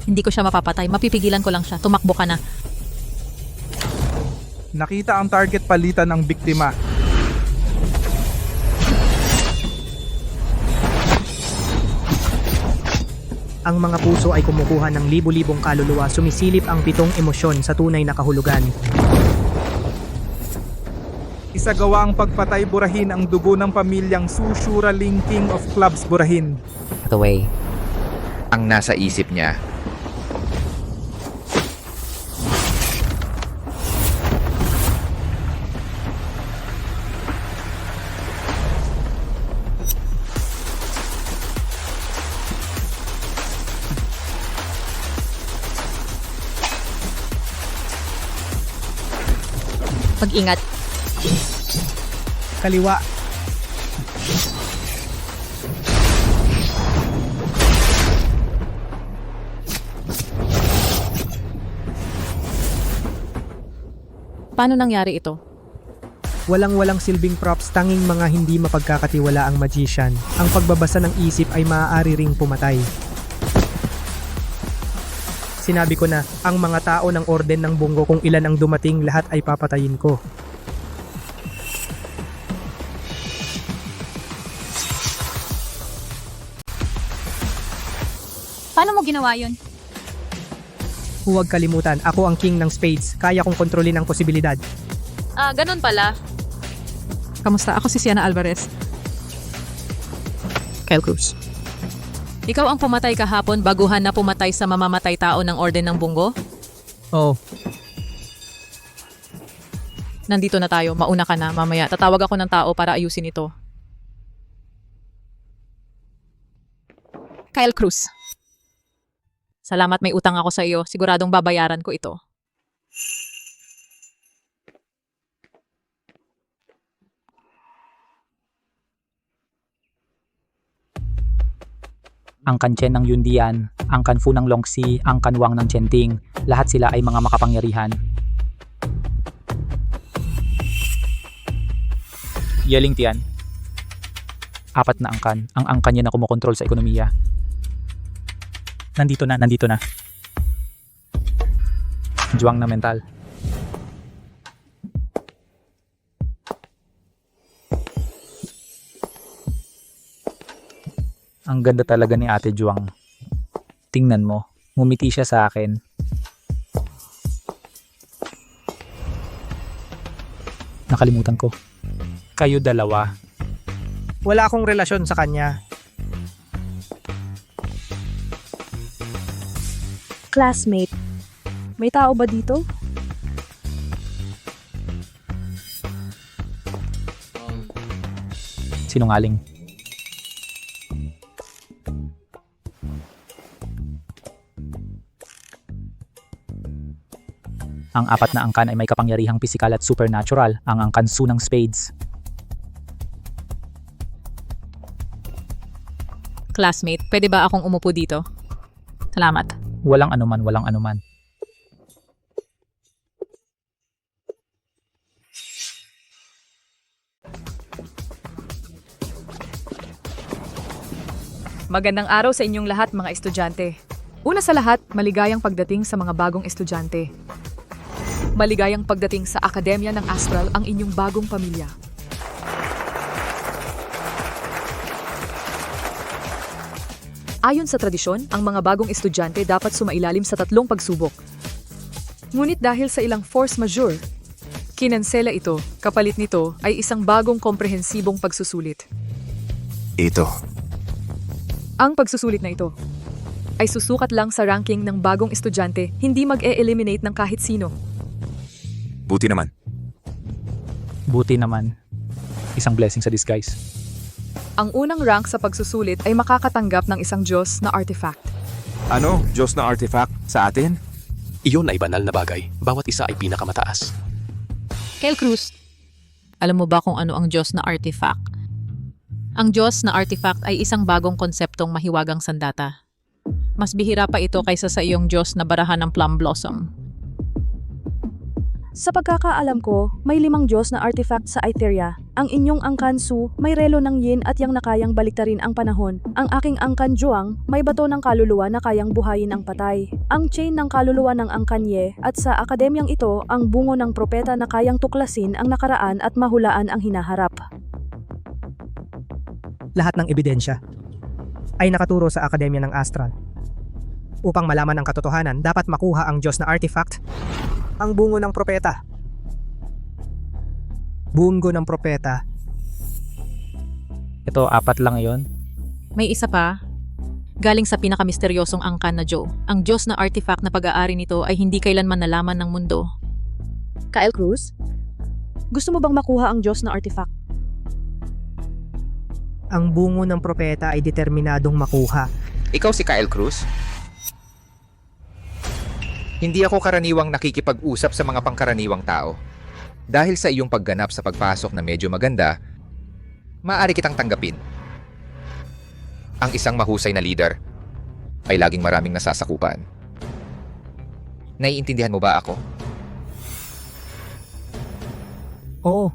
Speaker 19: Hindi ko siya mapapatay. Mapipigilan ko lang siya. Tumakbo ka na.
Speaker 14: Nakita ang target palitan ng biktima.
Speaker 1: Ang mga puso ay kumukuha ng libu-libong kaluluwa, sumisilip ang 7 emosyon sa tunay na kahulugan.
Speaker 14: Isagawa ang pagpatay burahin ang dugo ng pamilyang Sushuraling King of Clubs burahin.
Speaker 6: The way. Ang nasa isip niya.
Speaker 19: Mag-ingat.
Speaker 1: Kaliwa.
Speaker 19: Paano nangyari ito?
Speaker 1: Walang silbing props, tanging mga hindi mapagkakatiwala ang magician. Ang pagbabasa ng isip ay maaari ring pumatay. Sinabi ko na, ang mga tao ng orden ng Bungo kung ilan ang dumating, lahat ay papatayin ko.
Speaker 7: Paano mo ginawa yun?
Speaker 1: Huwag kalimutan, ako ang king ng spades. Kaya kong kontrolin ang posibilidad.
Speaker 19: Ganun pala.
Speaker 20: Kamusta? Ako si Sienna Alvarez.
Speaker 19: Kyle Cruz. Ikaw ang pumatay kahapon baguhan na pumatay sa mamamatay tao ng Orden ng Bungo?
Speaker 1: Oo.
Speaker 19: Nandito na tayo, mauna ka na, mamaya. Tatawag ako ng tao para ayusin ito. Kyle Cruz. Salamat, may utang ako sa iyo. Siguradong babayaran ko ito.
Speaker 14: Ang Kanchen ng Yundian, ang Kanfu ng Longxi, ang Kanwang ng Chenting, lahat sila ay mga makapangyarihan. Yeling Tian. 4 na angkan, ang angkan niya na kumokontrol sa ekonomiya. Nandito na. Juang na mental. Ang ganda talaga ni Ate Juang. Tingnan mo, ngumiti siya sa akin. Nakalimutan ko. Kayo dalawa.
Speaker 1: Wala akong relasyon sa kanya.
Speaker 23: Classmate, may tao ba dito?
Speaker 14: Sinungaling. Ang 4 na angkan ay may kapangyarihang pisikal at supernatural, ang angkan Su ng spades.
Speaker 19: Classmate, pwede ba akong umupo dito? Salamat.
Speaker 14: Walang anuman.
Speaker 20: Magandang araw sa inyong lahat mga estudyante. Una sa lahat, maligayang pagdating sa mga bagong estudyante. Maligayang pagdating sa Akademya ng Astral, ang inyong bagong pamilya. Ayon sa tradisyon, ang mga bagong estudyante dapat sumailalim sa 3 pagsubok. Ngunit dahil sa ilang force majeure, kinansela ito, kapalit nito ay isang bagong komprehensibong pagsusulit.
Speaker 22: Ito.
Speaker 20: Ang pagsusulit na ito ay susukat lang sa ranking ng bagong estudyante, hindi mag-e-eliminate ng kahit sino.
Speaker 22: Buti naman.
Speaker 14: Isang blessing sa disguise.
Speaker 20: Ang unang rank sa pagsusulit ay makakatanggap ng isang Diyos na artifact.
Speaker 22: Ano? Diyos na artifact sa atin?
Speaker 3: Iyon ay banal na bagay. Bawat isa ay pinakamataas.
Speaker 19: Kyle Cruz, alam mo ba kung ano ang Diyos na artifact? Ang Diyos na artifact ay isang bagong konseptong mahiwagang sandata. Mas bihira pa ito kaysa sa iyong Diyos na barahan ng plum blossom.
Speaker 23: Sa pagkakaalam ko, may 5 Diyos na artifact sa Iteria. Ang inyong angkan Su, may relo ng yin at yang nakayang baliktarin ang panahon. Ang aking angkan Juang, may bato ng kaluluwa na kayang buhayin ang patay. Ang chain ng kaluluwa ng angkan Ye, at sa akademyang ito, ang bungo ng propeta na kayang tuklasin ang nakaraan at mahulaan ang hinaharap.
Speaker 1: Lahat ng ebidensya ay nakaturo sa Akademya ng Astral. Upang malaman ang katotohanan, dapat makuha ang Diyos na artifact, ang bungo ng propeta. Bungo ng propeta.
Speaker 14: Ito, 4 lang yon.
Speaker 19: May isa pa. Galing sa pinakamisteryosong angkan na Joe. Ang Diyos na artifact na pag-aari nito ay hindi kailanman nalaman ng mundo.
Speaker 23: Kyle Cruz, gusto mo bang makuha ang Diyos na artifact?
Speaker 1: Ang bungo ng propeta ay determinadong makuha.
Speaker 6: Ikaw si Kyle Cruz? Hindi ako karaniwang nakikipag-usap sa mga pangkaraniwang tao. Dahil sa iyong pagganap sa pagpasok na medyo maganda, maaari kitang tanggapin. Ang isang mahusay na leader ay laging maraming nasasakupan. Naiintindihan mo ba ako?
Speaker 1: Oo.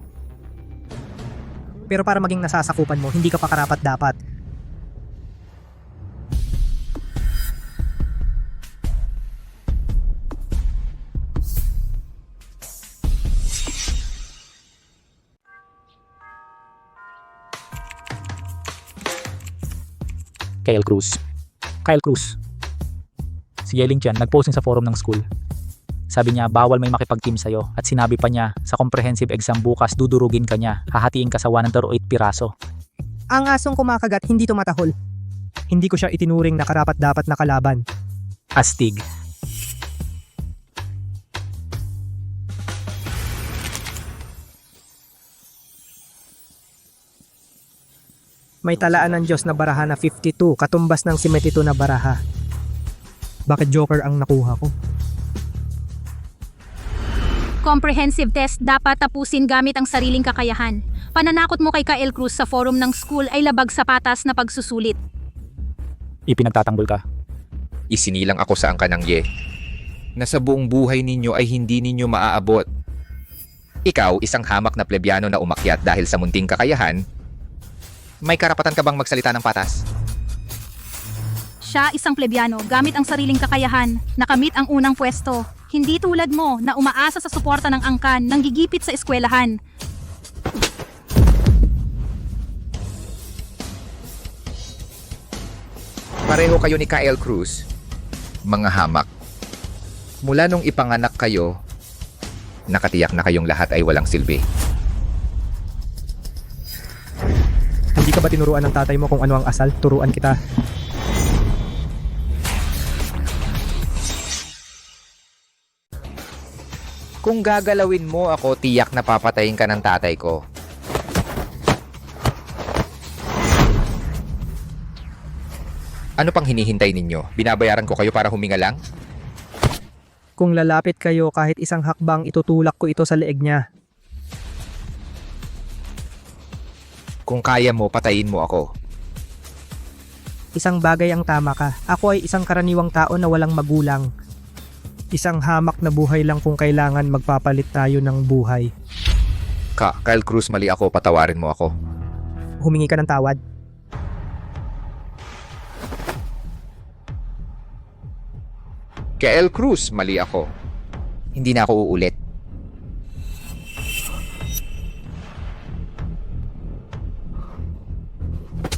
Speaker 1: Pero para maging nasasakupan mo, hindi ka pa karapat-dapat.
Speaker 14: Kyle Cruz. Kyle Cruz. Si Yeling Chan nagposting sa forum ng school. Sabi niya bawal may makipag-team sa'yo at sinabi pa niya sa comprehensive exam bukas dudurugin ka niya, hahatiin ka sa 108 piraso.
Speaker 1: Ang asong kumakagat hindi tumatahol. Hindi ko siya itinuring na karapat-dapat na kalaban.
Speaker 14: Astig.
Speaker 1: May talaan ng Diyos na baraha na 52, katumbas ng 72 na baraha. Bakit Joker ang nakuha ko?
Speaker 7: Comprehensive test dapat tapusin gamit ang sariling kakayahan. Pananakot mo kay Kyle Cruz sa forum ng school ay labag sa patas na pagsusulit.
Speaker 14: Ipinagtatanggol ka.
Speaker 22: Isinilang ako sa angkan ng Ye, na sa buong buhay ninyo ay hindi ninyo maaabot. Ikaw, isang hamak na plebyano na umakyat dahil sa munting kakayahan, may karapatan ka bang magsalita ng patas?
Speaker 7: Siya isang plebyano gamit ang sariling kakayahan, nakamit ang unang pwesto. Hindi tulad mo na umaasa sa suporta ng angkan nang gigipit sa eskwelahan.
Speaker 22: Pareho kayo ni Kyle Cruz, mga hamak. Mula nung ipanganak kayo, nakatiyak na kayong lahat ay walang silbi.
Speaker 1: Hindi ka ba tinuruan ng tatay mo kung ano ang asal? Turuan kita.
Speaker 22: Kung gagalawin mo ako, tiyak na papatayin ka ng tatay ko. Ano pang hinihintay ninyo? Binabayaran ko kayo para huminga lang?
Speaker 1: Kung lalapit kayo kahit isang hakbang, itutulak ko ito sa leeg niya.
Speaker 22: Kung kaya mo, patayin mo ako.
Speaker 1: Isang bagay ang tama ka. Ako ay isang karaniwang tao na walang magulang. Isang hamak na buhay lang kung kailangan magpapalit tayo ng buhay.
Speaker 22: Kyle Cruz, mali ako. Patawarin mo ako.
Speaker 1: Humingi ka ng tawad.
Speaker 22: Kyle Cruz, mali ako. Hindi na ako uulit.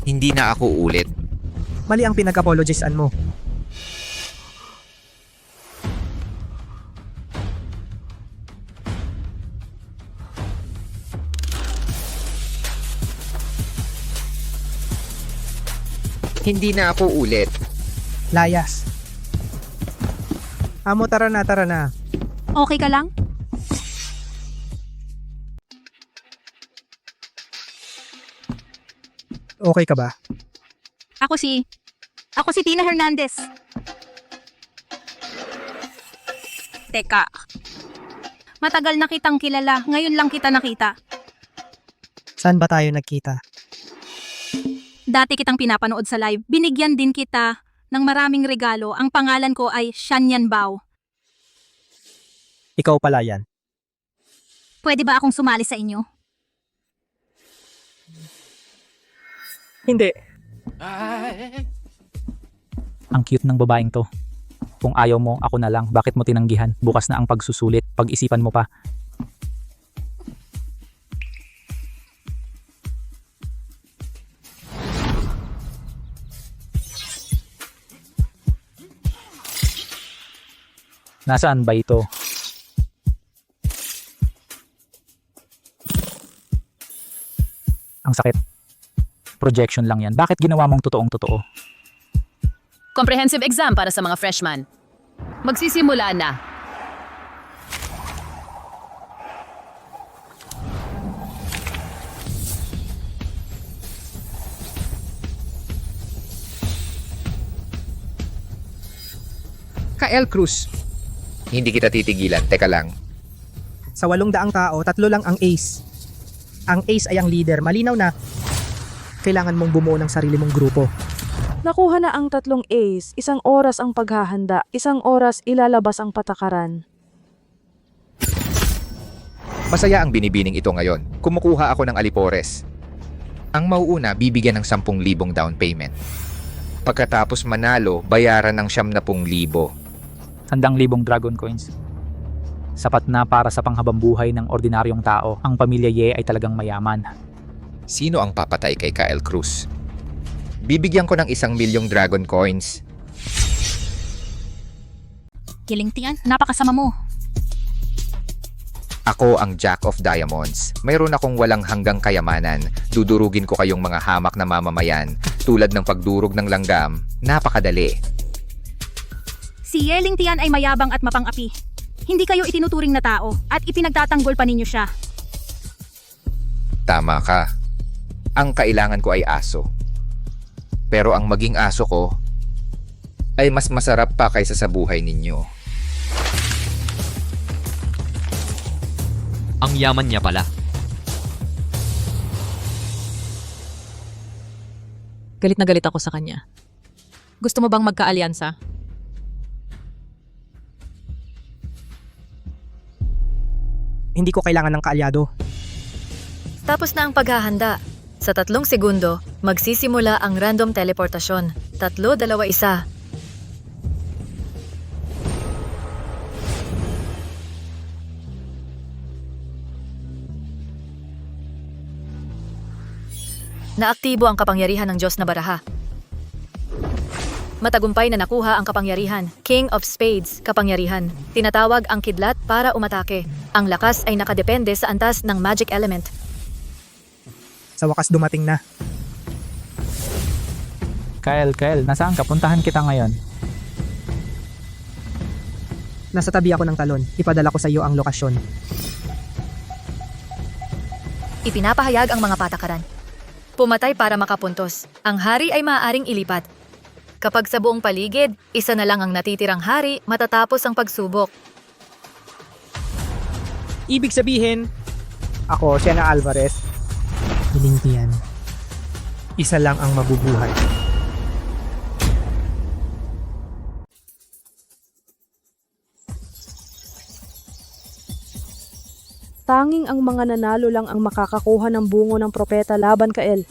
Speaker 22: Hindi na ako uulit.
Speaker 1: Mali ang pinag-apologisean mo.
Speaker 22: Hindi na ako ulit.
Speaker 1: Layas. Amo, tara na, tara na.
Speaker 7: Okay ka lang?
Speaker 1: Okay ka ba?
Speaker 7: Ako si Tina Hernandez. Teka. Matagal na kitang kilala, ngayon lang kita nakita.
Speaker 1: Saan ba tayo nagkita?
Speaker 7: Dati kitang pinapanood sa live, binigyan din kita ng maraming regalo. Ang pangalan ko ay Shanyan Bao.
Speaker 1: Ikaw pala yan.
Speaker 7: Pwede ba akong sumali sa inyo?
Speaker 1: Hindi.
Speaker 14: Ang cute ng babaeng to. Kung ayaw mo, ako na lang. Bakit mo tinanggihan? Bukas na ang pagsusulit. Pag-isipan mo pa. Nasaan ba ito? Ang sakit. Projection lang yan. Bakit ginawa mong totoong-totoo?
Speaker 4: Comprehensive exam para sa mga freshman. Magsisimula na.
Speaker 22: Kyle Cruz. Hindi kita titigilan. Teka lang.
Speaker 1: Sa 800 tao, 3 lang ang ace. Ang ace ay ang leader. Malinaw na. Kailangan mong bumuo ng sarili mong grupo.
Speaker 23: Nakuha na ang 3 ace, 1 oras ang paghahanda, 1 oras ilalabas ang patakaran.
Speaker 22: Masaya ang binibining ito ngayon. Kumukuha ako ng alipores. Ang mauuna, bibigyan ng 10,000 down payment. Pagkatapos manalo, bayaran ng 70,000.
Speaker 14: 100,000 dragon coins. Sapat na para sa panghabang buhay ng ordinaryong tao. Ang pamilya Ye ay talagang mayaman.
Speaker 22: Sino ang papatay kay Kyle Cruz? Bibigyan ko ng 1,000,000 dragon coins.
Speaker 7: Kiling Tian, napakasama mo.
Speaker 22: Ako ang Jack of Diamonds. Mayroon akong walang hanggang kayamanan. Dudurugin ko kayong mga hamak na mamamayan. Tulad ng pagdurog ng langgam, napakadali.
Speaker 7: Si Yeling Tian ay mayabang at mapang-api. Hindi kayo itinuturing na tao at ipinagtatanggol pa ninyo siya.
Speaker 22: Tama ka. Ang kailangan ko ay aso. Pero ang maging aso ko ay mas masarap pa kaysa sa buhay ninyo.
Speaker 2: Ang yaman niya pala.
Speaker 19: Galit na galit ako sa kanya. Gusto mo bang magkaalyansa?
Speaker 1: Hindi ko kailangan ng kaalyado.
Speaker 20: Tapos na ang paghahanda. Sa 3 segundo, magsisimula ang random teleportasyon. 3, 2, 1. Naaktibo ang kapangyarihan ng Diyos na Baraha. Matagumpay na nakuha ang kapangyarihan. King of Spades, kapangyarihan. Tinatawag ang kidlat para umatake. Ang lakas ay nakadepende sa antas ng magic element.
Speaker 1: Sa wakas dumating na.
Speaker 14: Kyle, nasaan ka? Puntahan kita ngayon.
Speaker 1: Nasa tabi ako ng talon. Ipadala ko sa iyo ang lokasyon.
Speaker 20: Ipinapahayag ang mga patakaran. Pumatay para makapuntos. Ang hari ay maaaring ilipat. Kapag sa buong paligid, isa na lang ang natitirang hari matatapos ang pagsubok.
Speaker 1: Ibig sabihin, ako, Shena Alvarez. Kiling Tian. Isa lang ang mabubuhay.
Speaker 23: Tanging ang mga nanalo lang ang makakakuha ng bungo ng propeta laban kay El.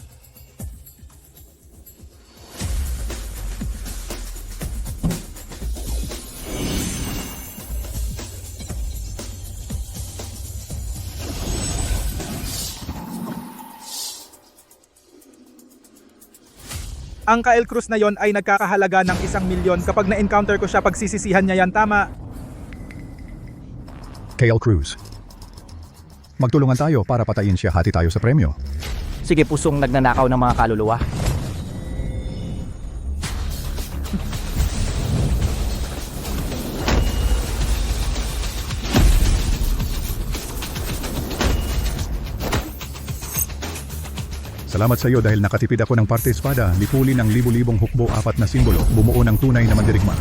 Speaker 5: Ang Kyle Cruz na yon ay nagkakahalaga ng 1,000,000 kapag na-encounter ko siya, pagsisisihan niya yan, tama?
Speaker 8: Kyle Cruz. Magtulungan tayo para patayin siya, hati tayo sa premyo.
Speaker 14: Sige, pusong nagnanakaw ng mga kaluluwa.
Speaker 8: Salamat sa iyo dahil nakatipid ako ng parte espada, lipuli ng libu-libong hukbo, 4 na simbolo, bumuo ng tunay na mandirigma.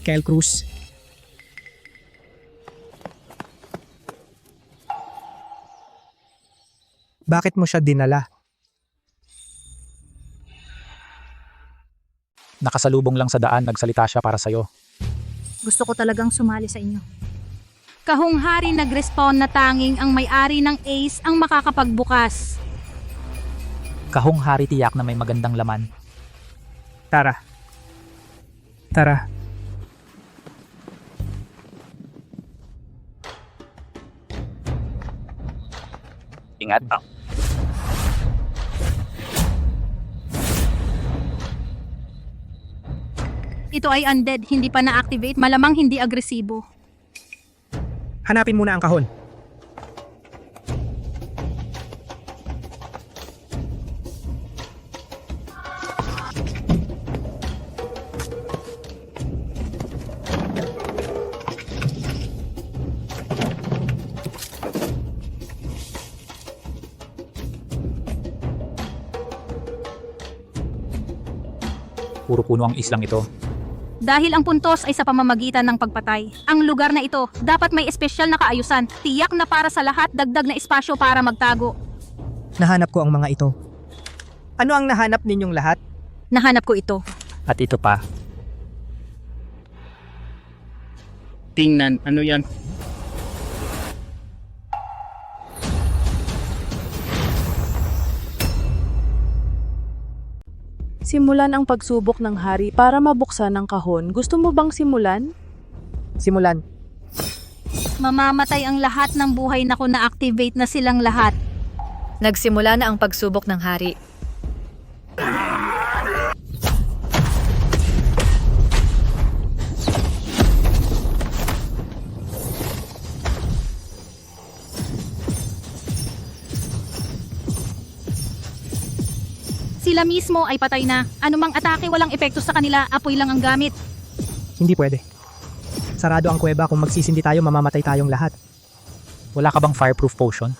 Speaker 1: Kyle Cruz. Bakit mo siya dinala?
Speaker 14: Nakasalubong lang sa daan, nagsalita siya para sa'yo.
Speaker 7: Gusto ko talagang sumali sa inyo. Kahong hari nag-respawn na tanging ang may-ari ng Ace ang makakapagbukas.
Speaker 14: Kahong hari tiyak na may magandang laman.
Speaker 1: Tara.
Speaker 14: Ingat.
Speaker 7: Ito ay undead, hindi pa na-activate, malamang hindi agresibo.
Speaker 1: Hanapin muna ang kahon.
Speaker 14: Puro puno ang islang ito.
Speaker 7: Dahil ang puntos ay sa pamamagitan ng pagpatay. Ang lugar na ito, dapat may espesyal na kaayusan, tiyak na para sa lahat, dagdag na espasyo para magtago.
Speaker 1: Nahanap ko ang mga ito. Ano ang nahanap ninyong lahat?
Speaker 7: Nahanap ko ito.
Speaker 14: At ito pa.
Speaker 9: Tingnan, ano yan?
Speaker 23: Simulan ang pagsubok ng hari para mabuksan ang kahon. Gusto mo bang simulan?
Speaker 1: Simulan.
Speaker 7: Mamamatay ang lahat ng buhay na kung na-activate na silang lahat.
Speaker 20: Nagsimula na ang pagsubok ng hari.
Speaker 7: Sila mismo ay patay na. Anumang atake walang epekto sa kanila, apoy lang ang gamit.
Speaker 1: Hindi pwede. Sarado ang kuweba, kung magsisindi tayo mamamatay tayong lahat.
Speaker 14: Wala ka bang fireproof potion?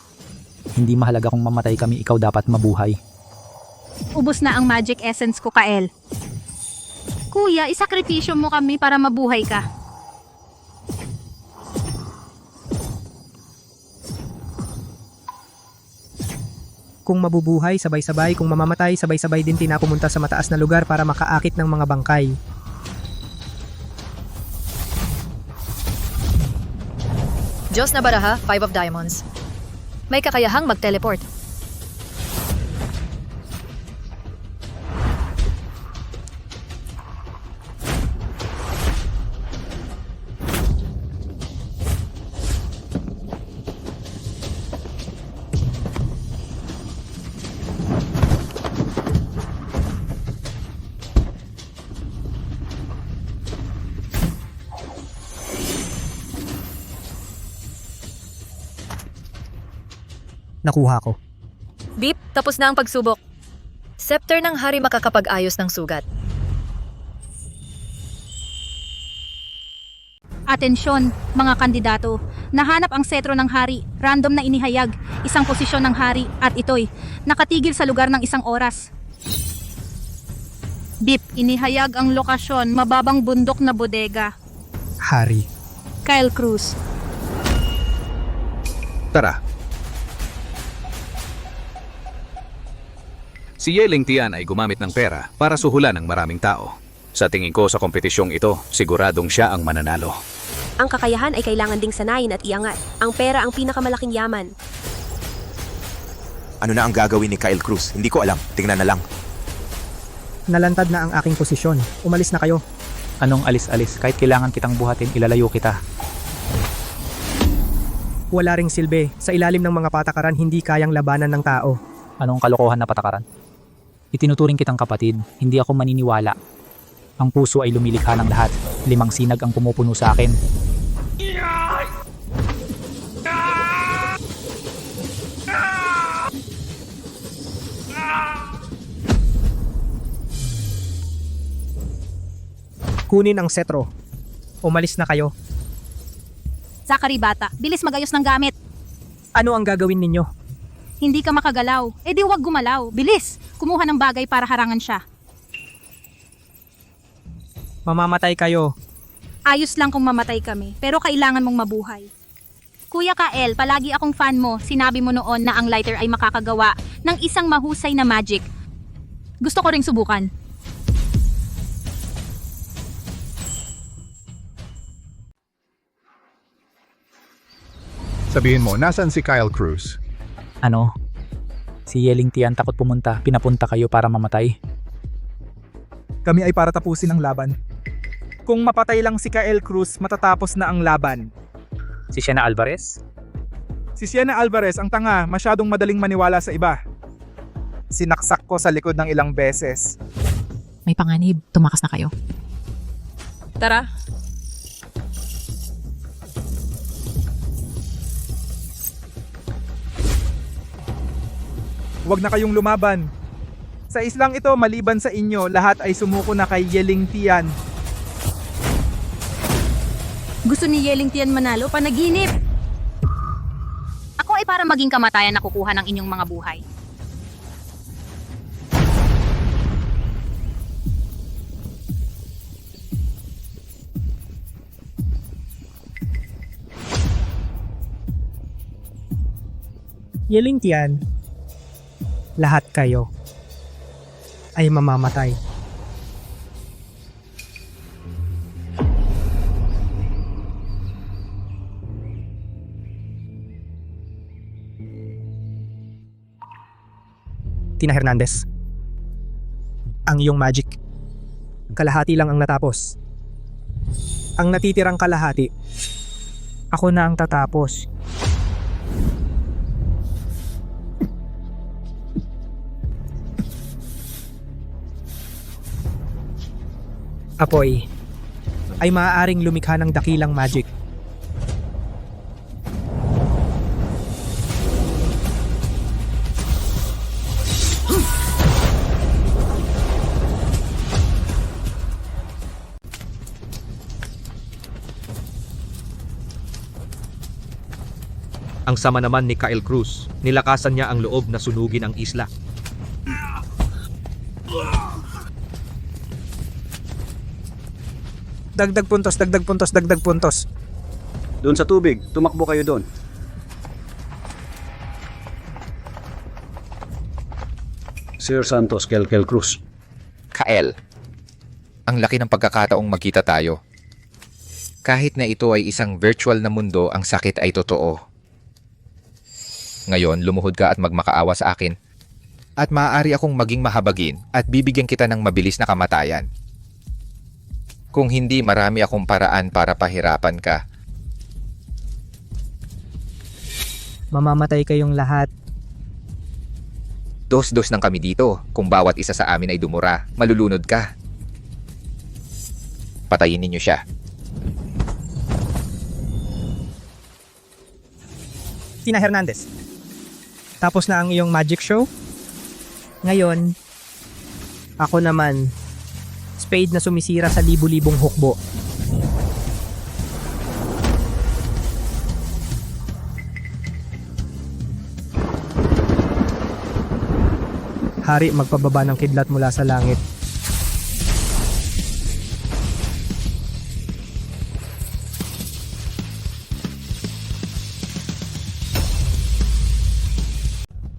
Speaker 14: Hindi mahalaga kung mamatay kami, ikaw dapat mabuhay.
Speaker 7: Ubus na ang magic essence ko, Kael. Kuya, isakripisyo mo kami para mabuhay ka.
Speaker 1: Kung mabubuhay, sabay-sabay. Kung mamamatay, sabay-sabay din tinapumunta sa mataas na lugar para makaakit ng mga bangkay.
Speaker 20: Diyos na baraha, 5 of diamonds. May kakayahang mag-teleport.
Speaker 1: Nakuha ko.
Speaker 20: Beep, tapos na ang pagsubok. Scepter ng hari makakapag-ayos ng sugat.
Speaker 7: Atensyon, mga kandidato. Nahanap ang setro ng hari, random na inihayag, isang posisyon ng hari, at ito'y nakatigil sa lugar ng 1 oras. Beep, inihayag ang lokasyon, mababang bundok na bodega.
Speaker 1: Hari.
Speaker 7: Kyle Cruz.
Speaker 11: Tara. Si Yeling Tian ay gumamit ng pera para suhulan ng maraming tao. Sa tingin ko sa kompetisyong ito, siguradong siya ang mananalo.
Speaker 13: Ang kakayahan ay kailangan ding sanayin at iangat. Ang pera ang pinakamalaking yaman.
Speaker 15: Ano na ang gagawin ni Kyle Cruz? Hindi ko alam. Tingnan na lang.
Speaker 1: Nalantad na ang aking posisyon. Umalis na kayo.
Speaker 14: Anong alis-alis? Kahit kailangan kitang buhatin, ilalayo kita.
Speaker 1: Wala ring silbi. Sa ilalim ng mga patakaran, hindi kayang labanan ng tao.
Speaker 14: Anong kalokohan na patakaran? Itinuturing kitang kapatid, hindi ako maniniwala. Ang puso ay lumilikha ng lahat. 5 sinag ang pumupuno sa akin.
Speaker 1: Kunin ang setro. Umalis na kayo.
Speaker 7: Zachary bata, bilis magayos ng gamit.
Speaker 1: Ano ang gagawin ninyo?
Speaker 7: Hindi ka makagalaw. E di huwag gumalaw. Bilis! Kumuha ng bagay para harangan siya.
Speaker 1: Mamamatay kayo.
Speaker 7: Ayos lang kung mamatay kami, pero kailangan mong mabuhay. Kuya Kael, palagi akong fan mo. Sinabi mo noon na ang lighter ay makakagawa ng isang mahusay na magic. Gusto ko ring subukan.
Speaker 8: Sabihin mo, nasan si Kyle Cruz?
Speaker 14: Ano? Si Yeling Tian takot pumunta, pinapunta kayo para mamatay.
Speaker 5: Kami ay para tapusin ang laban. Kung mapatay lang si Kyle Cruz, matatapos na ang laban.
Speaker 14: Si Sienna Alvarez?
Speaker 5: Si Sienna Alvarez ang tanga, masyadong madaling maniwala sa iba. Sinaksak ko sa likod ng ilang beses.
Speaker 19: May panganib, tumakas na kayo.
Speaker 20: Tara.
Speaker 5: Huwag na kayong lumaban. Sa islang ito, maliban sa inyo, lahat ay sumuko na kay Yeling Tian.
Speaker 7: Gusto ni Yeling Tian manalo? Panaginip! Ako ay para maging kamatayan na kukuha ng inyong mga buhay.
Speaker 1: Yeling Tian, lahat kayo ay mamamatay. Tina Hernandez, ang iyong magic, kalahati lang ang natapos. Ang natitirang kalahati, ako na ang tatapos. Apoy ay maaaring lumikha ng dakilang magic.
Speaker 10: Ang sama naman ni Kyle Cruz, nilakasan niya ang loob na sunugin ang isla.
Speaker 1: Dagdag puntos, dagdag puntos, dagdag puntos.
Speaker 17: Doon sa tubig, tumakbo kayo doon. Sir Santos, Kel Cruz.
Speaker 22: Kael, ang laki ng pagkakataong magkita tayo. Kahit na ito ay isang virtual na mundo, ang sakit ay totoo. Ngayon, lumuhod ka at magmakaawa sa akin. At maaari akong maging mahabagin at bibigyan kita ng mabilis na kamatayan. Kung hindi, marami akong paraan para pahirapan ka.
Speaker 1: Mamamatay kayong lahat.
Speaker 22: Dos-dos ng kami dito. Kung bawat isa sa amin ay dumura, malulunod ka. Patayin ninyo siya.
Speaker 1: Tina Hernandez, tapos na ang iyong magic show? Ngayon, ako naman, spade na sumisira sa libu-libong hukbo. Hari magpababa ng kidlat mula sa langit.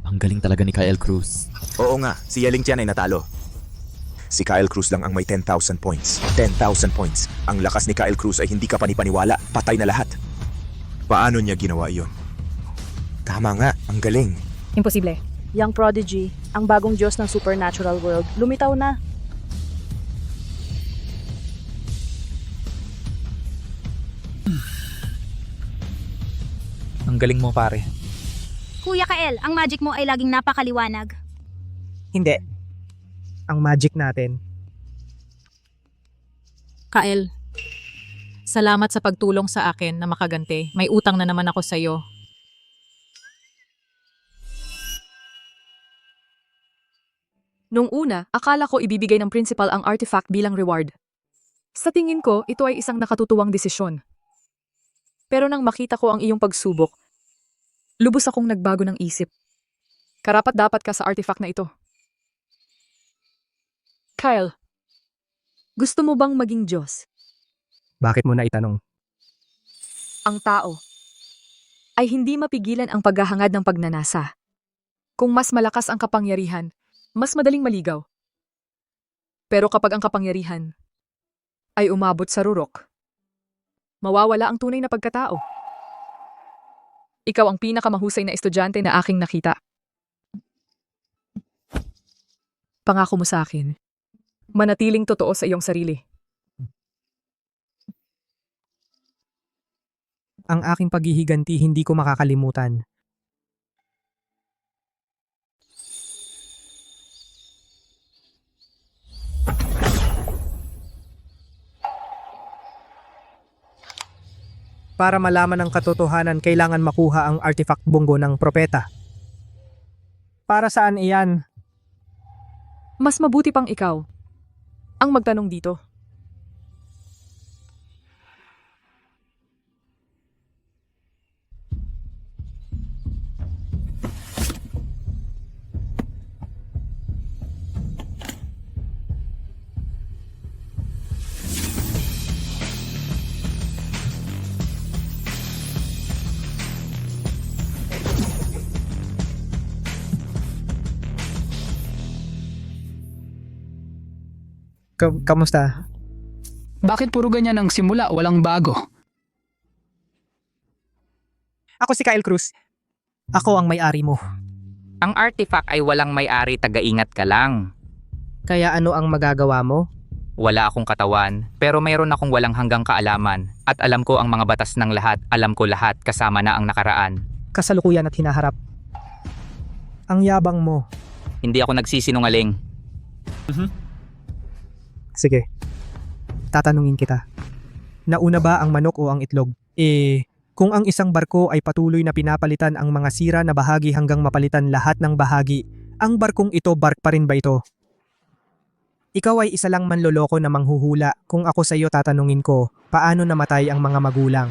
Speaker 2: Ang galing talaga ni Kyle Cruz.
Speaker 15: Oo nga, si Yeling Tian ay natalo. Si Kyle Cruz lang ang may 10,000 points. 10,000 points. Ang lakas ni Kyle Cruz ay hindi ka panipaniwala. Patay na lahat. Paano niya ginawa iyon? Tama nga, ang galing.
Speaker 23: Imposible. Young Prodigy, ang bagong Diyos ng supernatural world, lumitaw na.
Speaker 14: Ang galing mo, pare.
Speaker 7: Kuya Kael, ang magic mo ay laging napakaliwanag.
Speaker 1: Hindi. Ang magic natin.
Speaker 19: Kael, salamat sa pagtulong sa akin na makaganti. May utang na naman ako sa iyo.
Speaker 20: Nung una, akala ko ibibigay ng principal ang artifact bilang reward. Sa tingin ko, ito ay isang nakatutuwang desisyon. Pero nang makita ko ang iyong pagsubok, lubos akong nagbago ng isip. Karapat-dapat ka sa artifact na ito. Kyle, gusto mo bang maging Diyos?
Speaker 1: Bakit mo na itanong?
Speaker 20: Ang tao ay hindi mapigilan ang paghahangad ng pagnanasa. Kung mas malakas ang kapangyarihan, mas madaling maligaw. Pero kapag ang kapangyarihan ay umabot sa rurok, mawawala ang tunay na pagkatao. Ikaw ang pinakamahusay na estudyante na aking nakita. Pangako mo sa akin, manatiling totoo sa iyong sarili.
Speaker 1: Ang aking paghihiganti hindi ko makakalimutan. Para malaman ang katotohanan, kailangan makuha ang artifact bunggo ng propeta. Para saan iyan?
Speaker 20: Mas mabuti pang ikaw ang magtanong dito.
Speaker 1: Kamusta?
Speaker 12: Bakit puro ganyan ang simula, walang bago?
Speaker 1: Ako si Kyle Cruz. Ako ang may-ari mo.
Speaker 6: Ang artifact ay walang may-ari, taga-ingat ka lang.
Speaker 1: Kaya ano ang magagawa mo?
Speaker 6: Wala akong katawan, pero mayroon akong walang hanggang kaalaman. At alam ko ang mga batas ng lahat, alam ko lahat kasama na ang nakaraan.
Speaker 1: Kasalukuyan at hinaharap. Ang yabang mo.
Speaker 6: Hindi ako nagsisinungaling.
Speaker 1: Sige. Tatanungin kita. Nauna ba ang manok o ang itlog? Kung ang isang barko ay patuloy na pinapalitan ang mga sira na bahagi hanggang mapalitan lahat ng bahagi, ang barkong ito bark pa rin ba ito? Ikaw ay isa lang manloloko na manghuhula. Kung ako sa iyo tatanungin ko, paano namatay ang mga magulang?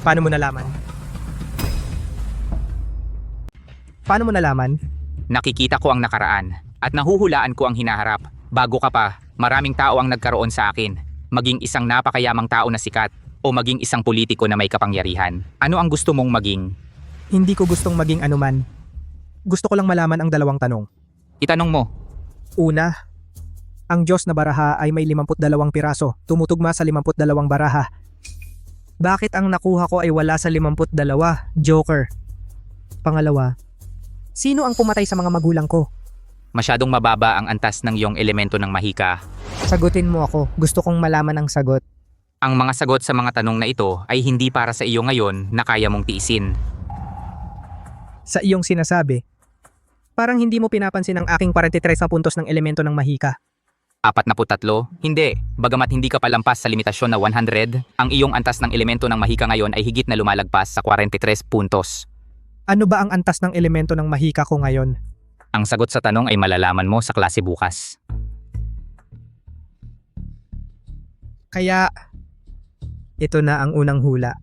Speaker 1: Paano mo nalaman? Paano mo nalaman?
Speaker 6: Nakikita ko ang nakaraan at nahuhulaan ko ang hinaharap. Bago ka pa, maraming tao ang nagkaroon sa akin. Maging isang napakayamang tao na sikat o maging isang politiko na may kapangyarihan. Ano ang gusto mong maging?
Speaker 1: Hindi ko gustong maging anuman. Gusto ko lang malaman ang dalawang tanong.
Speaker 6: Itanong mo.
Speaker 1: Una, ang Diyos na baraha ay may 52 piraso, tumutugma sa 52 baraha. Bakit ang nakuha ko ay wala sa 52? Joker. Pangalawa, sino ang pumatay sa mga magulang ko?
Speaker 6: Masyadong mababa ang antas ng iyong elemento ng mahika.
Speaker 1: Sagutin mo ako. Gusto kong malaman ang sagot.
Speaker 6: Ang mga sagot sa mga tanong na ito ay hindi para sa iyo ngayon na kaya mong tiisin.
Speaker 1: Sa iyong sinasabi, parang hindi mo pinapansin ang aking 43 na puntos ng elemento ng mahika.
Speaker 6: 43? Hindi. Bagamat hindi ka palampas sa limitasyon na 100, ang iyong antas ng elemento ng mahika ngayon ay higit na lumalagpas sa 43 puntos.
Speaker 1: Ano ba ang antas ng elemento ng mahika ko ngayon?
Speaker 6: Ang sagot sa tanong ay malalaman mo sa klase bukas.
Speaker 1: Kaya, ito na ang unang hula.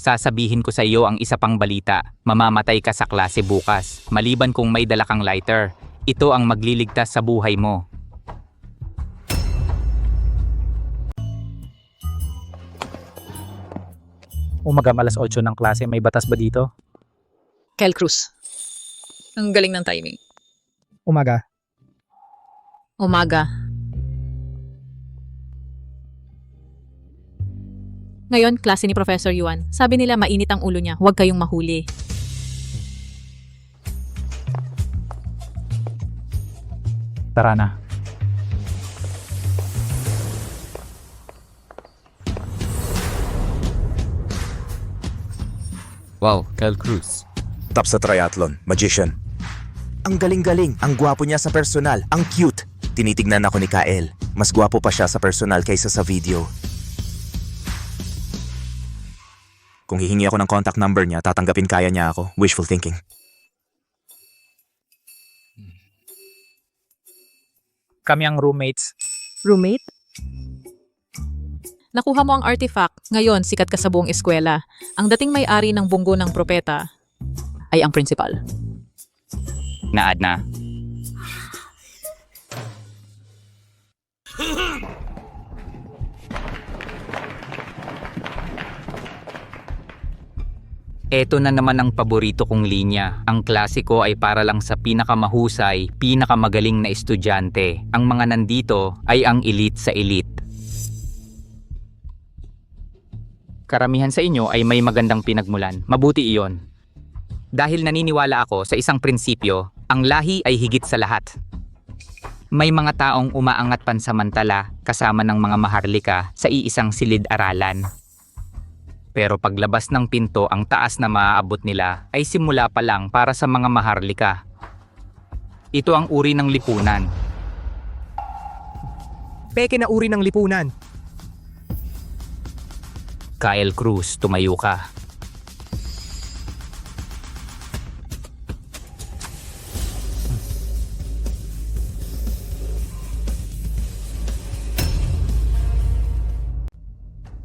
Speaker 6: Sasabihin ko sa iyo ang isa pang balita. Mamamatay ka sa klase bukas. Maliban kung may dala kang lighter. Ito ang magliligtas sa buhay mo.
Speaker 14: Umaga alas 8 ng klase, may batas ba dito?
Speaker 19: Kyle Cruz. Ang galing ng timing.
Speaker 1: Umaga.
Speaker 19: Umaga. Ngayon, klase ni Professor Yuan. Sabi nila mainit ang ulo niya, huwag kayong mahuli.
Speaker 14: Tara na.
Speaker 10: Wow, Kyle Cruz.
Speaker 15: Top sa triathlon, magician. Ang galing-galing, ang gwapo niya sa personal, ang cute. Tinitignan ako ni Kyle. Mas gwapo pa siya sa personal kaysa sa video. Kung hihingi ako ng contact number niya, tatanggapin kaya niya ako. Wishful thinking.
Speaker 14: Kami ang roommates.
Speaker 23: Roommate?
Speaker 19: Nakuha mo ang artifact. Ngayon, sikat ka sa buong eskwela. Ang dating may-ari ng bunggo ng propeta ay ang principal.
Speaker 6: Naad na. Eto na naman ang paborito kong linya. Ang klasiko ay para lang sa pinakamahusay, pinakamagaling na estudyante. Ang mga nandito ay ang elite sa elite. Karamihan sa inyo ay may magandang pinagmulan. Mabuti iyon. Dahil naniniwala ako sa isang prinsipyo, ang lahi ay higit sa lahat. May mga taong umaangat pansamantala kasama ng mga maharlika sa iisang silid-aralan. Pero paglabas ng pinto, ang taas na maaabot nila ay simula pa lang para sa mga maharlika. Ito ang uri ng lipunan.
Speaker 1: Peke na uri ng lipunan.
Speaker 6: Kyle Cruz, tumayo ka.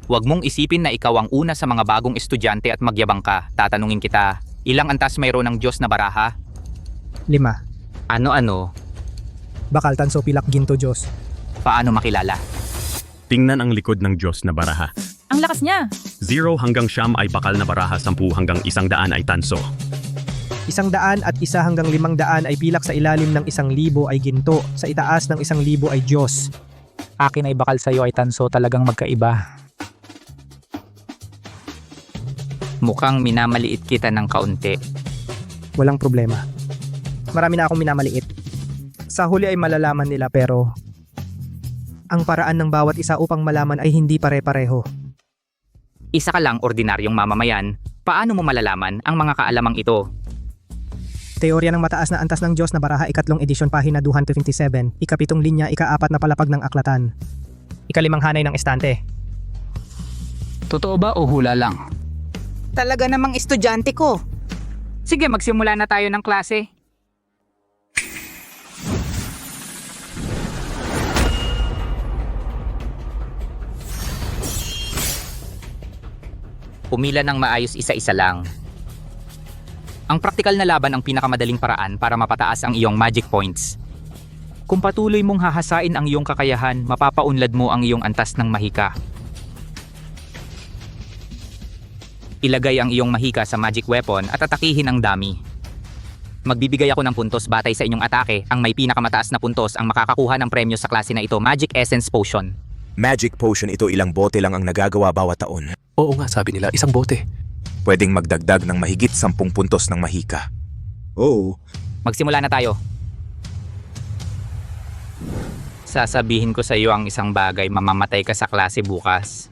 Speaker 6: Huwag mong isipin na ikaw ang una sa mga bagong estudyante at magyabang ka. Tatanungin kita, ilang antas mayroon ng Diyos na baraha?
Speaker 1: 5.
Speaker 6: Ano-ano?
Speaker 1: Bakal tanso pilak ginto Diyos.
Speaker 6: Paano makilala?
Speaker 18: Tingnan ang likod ng Diyos na baraha.
Speaker 7: Ang lakas niya.
Speaker 18: 0 hanggang 9 ay bakal na baraha, 10 hanggang 100 ay tanso.
Speaker 1: 100 at 1 hanggang 500 ay pilak, sa ilalim ng 1,000 ay ginto, sa itaas ng 1,000 ay Diyos.
Speaker 14: Akin ay bakal sa'yo ay tanso, talagang magkaiba.
Speaker 6: Mukhang minamaliit kita ng kaunti.
Speaker 1: Walang problema. Marami na akong minamaliit. Sa huli ay malalaman nila, pero ang paraan ng bawat isa upang malaman ay hindi pare-pareho.
Speaker 6: Isa ka lang ordinaryong mamamayan, paano mo malalaman ang mga kaalamang ito?
Speaker 1: Teorya ng mataas na antas ng Diyos na Baraha, 2nd edisyon, pahina 227, ika-7 linya, ika-4 na palapag ng aklatan. Ika-5 hanay ng estante.
Speaker 12: Totoo ba o hula lang?
Speaker 3: Talaga namang estudyante ko.
Speaker 6: Sige, magsimula na tayo ng klase. Pumila ng maayos isa-isa lang. Ang praktikal na laban ang pinakamadaling paraan para mapataas ang iyong magic points. Kung patuloy mong hahasain ang iyong kakayahan, mapapaunlad mo ang iyong antas ng mahika. Ilagay ang iyong mahika sa magic weapon at atakihin ang dami. Magbibigay ako ng puntos batay sa inyong atake. Ang may pinakamataas na puntos ang makakakuha ng premyo sa klase na ito, Magic Essence Potion.
Speaker 15: Magic Potion ito, ilang bote lang ang nagagawa bawat taon.
Speaker 10: Oo nga, sabi nila, 1 bote.
Speaker 15: Pwedeng magdagdag ng mahigit 10 puntos ng mahika. Oo.
Speaker 6: Magsimula na tayo. Sasabihin ko sa iyo ang isang bagay, mamamatay ka sa klase bukas.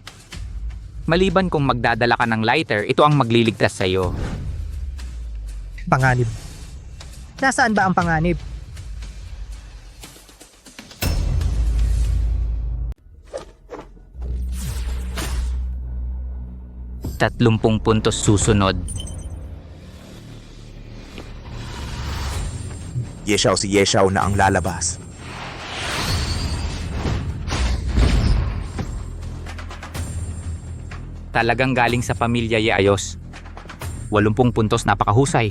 Speaker 6: Maliban kung magdadala ka ng lighter, ito ang magliligtas sa iyo.
Speaker 1: Panganib. Nasaan ba ang panganib?
Speaker 6: Tatlumpung puntos susunod.
Speaker 15: Yeshao, si Yeshao na ang lalabas.
Speaker 6: Talagang galing sa pamilya Yaayos. 80 puntos, napakahusay.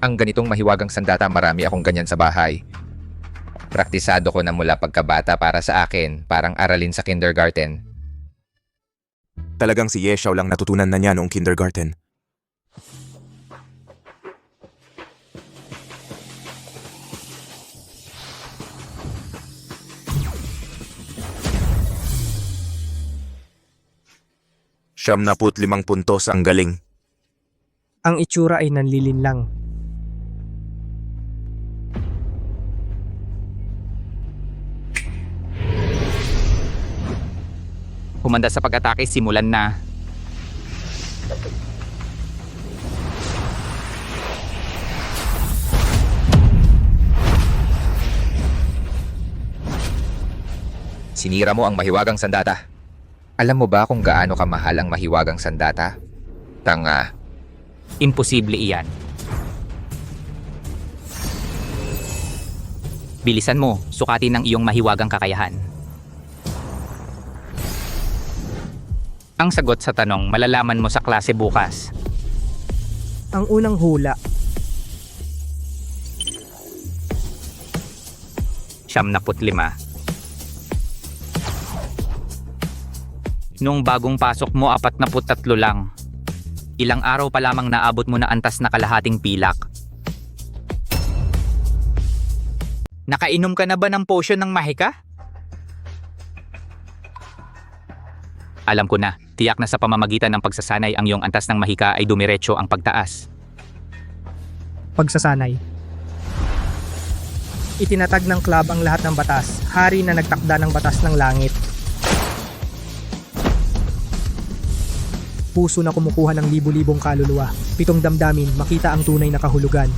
Speaker 22: Ang ganitong mahiwagang sandata, marami akong ganyan sa bahay. Praktisado ko na mula pagkabata, para sa akin, parang aralin sa kindergarten.
Speaker 15: Talagang si Yeshao lang natutunan na niya noong kindergarten. Siyam na 5 puntos, ang galing.
Speaker 1: Ang itsura ay nanlilinlang.
Speaker 6: Humanda sa pag-atake, simulan na.
Speaker 22: Sinira mo ang mahiwagang sandata. Alam mo ba kung gaano kamahal ang mahiwagang sandata? Tanga.
Speaker 6: Imposible iyan. Bilisan mo, sukatin ang iyong mahiwagang kakayahan. Ang sagot sa tanong, malalaman mo sa klase bukas.
Speaker 1: Ang unang hula.
Speaker 6: 75. Nung bagong pasok mo, 43 lang. Ilang araw pa lamang naabot mo na antas na kalahating pilak. Nakainom ka na ba ng potion ng mahika? Alam ko na, tiyak na sa pamamagitan ng pagsasanay ang iyong antas ng mahika ay dumiretso ang pagtaas.
Speaker 1: Pagsasanay. Itinatag ng club ang lahat ng batas, hari na nagtakda ng batas ng langit. Puso na kumukuha ng libu-libong kaluluwa, 7 damdamin, makita ang tunay na kahulugan.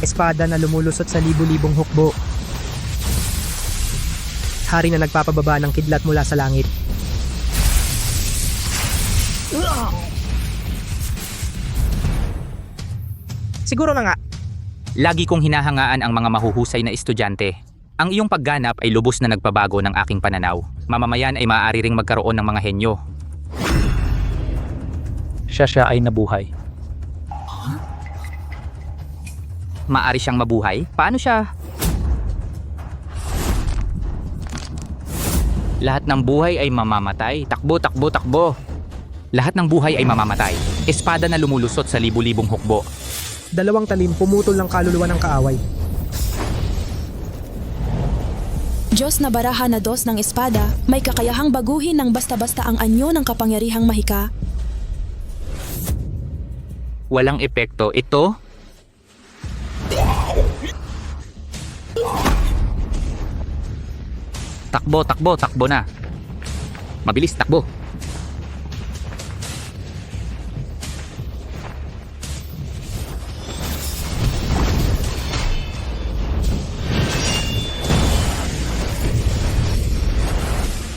Speaker 1: Espada na lumulusot sa libu-libong hukbo. Hari na nagpapababa ng kidlat mula sa langit. Siguro na nga.
Speaker 6: Lagi kong hinahangaan ang mga mahuhusay na estudyante. Ang iyong pagganap ay lubos na nagpabago ng aking pananaw. Mamamayan ay maaari ring magkaroon ng mga henyo.
Speaker 14: Siya ay nabuhay.
Speaker 6: Maaari siyang mabuhay? Paano siya? Lahat ng buhay ay mamamatay. Takbo, takbo, takbo. Lahat ng buhay ay mamamatay. Espada na lumulusot sa libu-libong hukbo.
Speaker 1: Dalawang talim pumutol ng kaluluwa ng kaaway.
Speaker 23: Diyos na baraha na dos ng espada, may kakayahang baguhin ng basta-basta ang anyo ng kapangyarihang mahika.
Speaker 6: Walang epekto ito. Takbo na. Mabilis, takbo.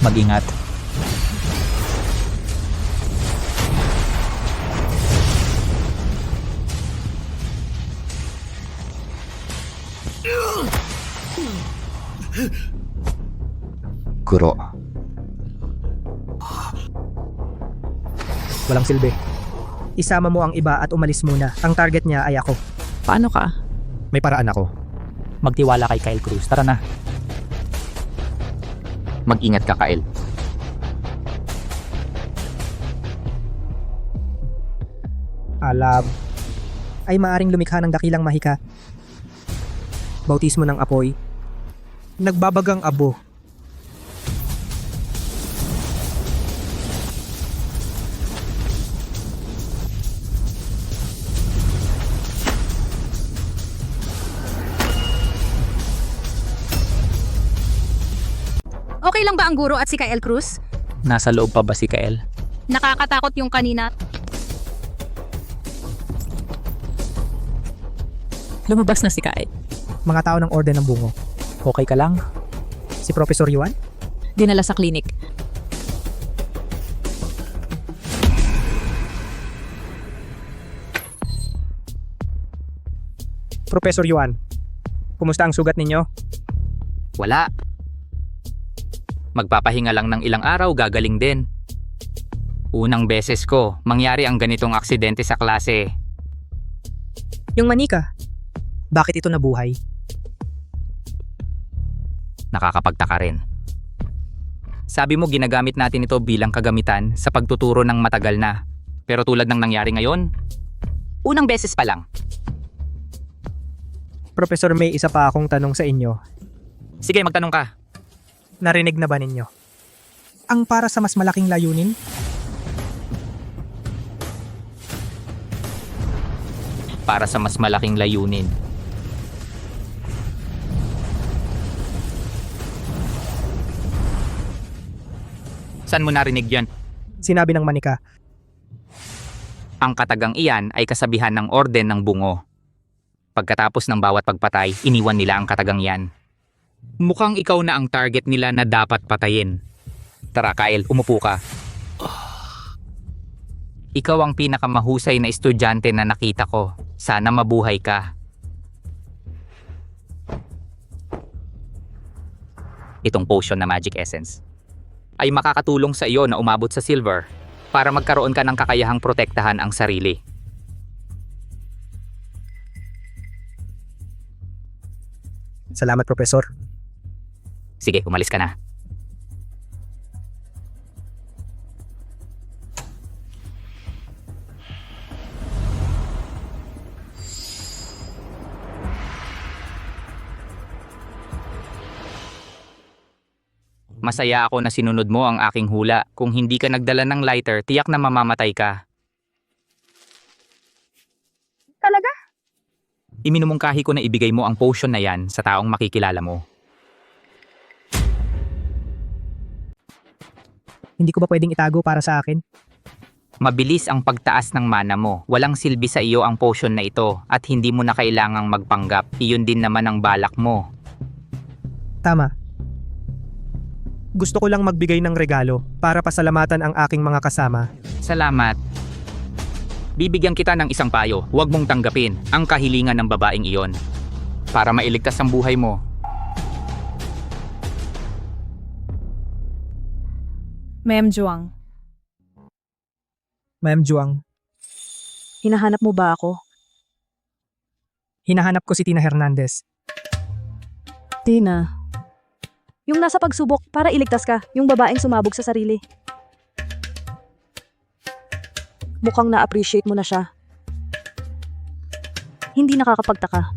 Speaker 14: Mag-ingat.
Speaker 22: Guro.
Speaker 1: Walang silbi. Isama mo ang iba at umalis muna. Ang target niya ay ako.
Speaker 19: Paano ka?
Speaker 1: May paraan ako.
Speaker 14: Magtiwala kay Kyle Cruz. Tara na.
Speaker 6: Mag-ingat ka, Kyle.
Speaker 1: Alab ay maaring lumikha ng dakilang mahika. Bautismo ng apoy. Nagbabagang abo.
Speaker 7: Okay lang ba ang guro at si Kyle Cruz?
Speaker 14: Nasa loob pa ba si Kyle?
Speaker 7: Nakakatakot yung kanina.
Speaker 19: Lumabas na si Kyle.
Speaker 1: Mga tao ng Orden ng Bungo.
Speaker 14: Okay ka lang?
Speaker 1: Si Professor Yuan?
Speaker 19: Dinala sa klinik.
Speaker 1: Professor Yuan, kumusta ang sugat ninyo?
Speaker 6: Wala. Magpapahinga lang ng ilang araw, gagaling din. Unang beses ko, mangyari ang ganitong aksidente sa klase.
Speaker 1: Yung manika, bakit ito nabuhay?
Speaker 6: Nakakapagtaka rin. Sabi mo ginagamit natin ito bilang kagamitan sa pagtuturo ng matagal na. Pero tulad ng nangyari ngayon, unang beses pa lang.
Speaker 1: Professor, may isa pa akong tanong sa inyo.
Speaker 6: Sige, magtanong ka.
Speaker 1: Narinig na ba ninyo? Ang para sa mas malaking layunin?
Speaker 6: Para sa mas malaking layunin. Saan mo narinig yan?
Speaker 1: Sinabi ng manika.
Speaker 6: Ang katagang iyan ay kasabihan ng Orden ng Bungo. Pagkatapos ng bawat pagpatay, iniwan nila ang katagang yan. Mukhang ikaw na ang target nila na dapat patayin. Tara, Kyle, umupo ka. Ikaw ang pinakamahusay na estudyante na nakita ko. Sana mabuhay ka. Itong potion na Magic Essence ay makakatulong sa iyo na umabot sa silver para magkaroon ka ng kakayahang protektahan ang sarili.
Speaker 1: Salamat, Professor.
Speaker 6: Sige, umalis ka na. Masaya ako na sinunod mo ang aking hula. Kung hindi ka nagdala ng lighter, tiyak na mamamatay ka.
Speaker 7: Talaga?
Speaker 6: Iminumungkahi ko na ibigay mo ang potion na yan sa taong makikilala mo.
Speaker 1: Hindi ko ba pwedeng itago para sa akin?
Speaker 6: Mabilis ang pagtaas ng mana mo. Walang silbi sa iyo ang potion na ito at hindi mo na kailangang magpanggap. Iyon din naman ang balak mo.
Speaker 1: Tama. Gusto ko lang magbigay ng regalo para pasalamatan ang aking mga kasama.
Speaker 6: Salamat. Bibigyan kita ng isang payo. Huwag mong tanggapin ang kahilingan ng babaeng iyon. Para mailigtas ang buhay mo.
Speaker 20: Ma'am Juang.
Speaker 1: Ma'am Juang,
Speaker 23: Hinahanap mo ba ako?
Speaker 1: hinahanap ko si Tina Hernandez.
Speaker 23: Tina. Yung nasa pagsubok para iligtas ka, yung babaeng sumabog sa sarili. Mukhang na-appreciate mo na siya. Hindi nakakapagtaka.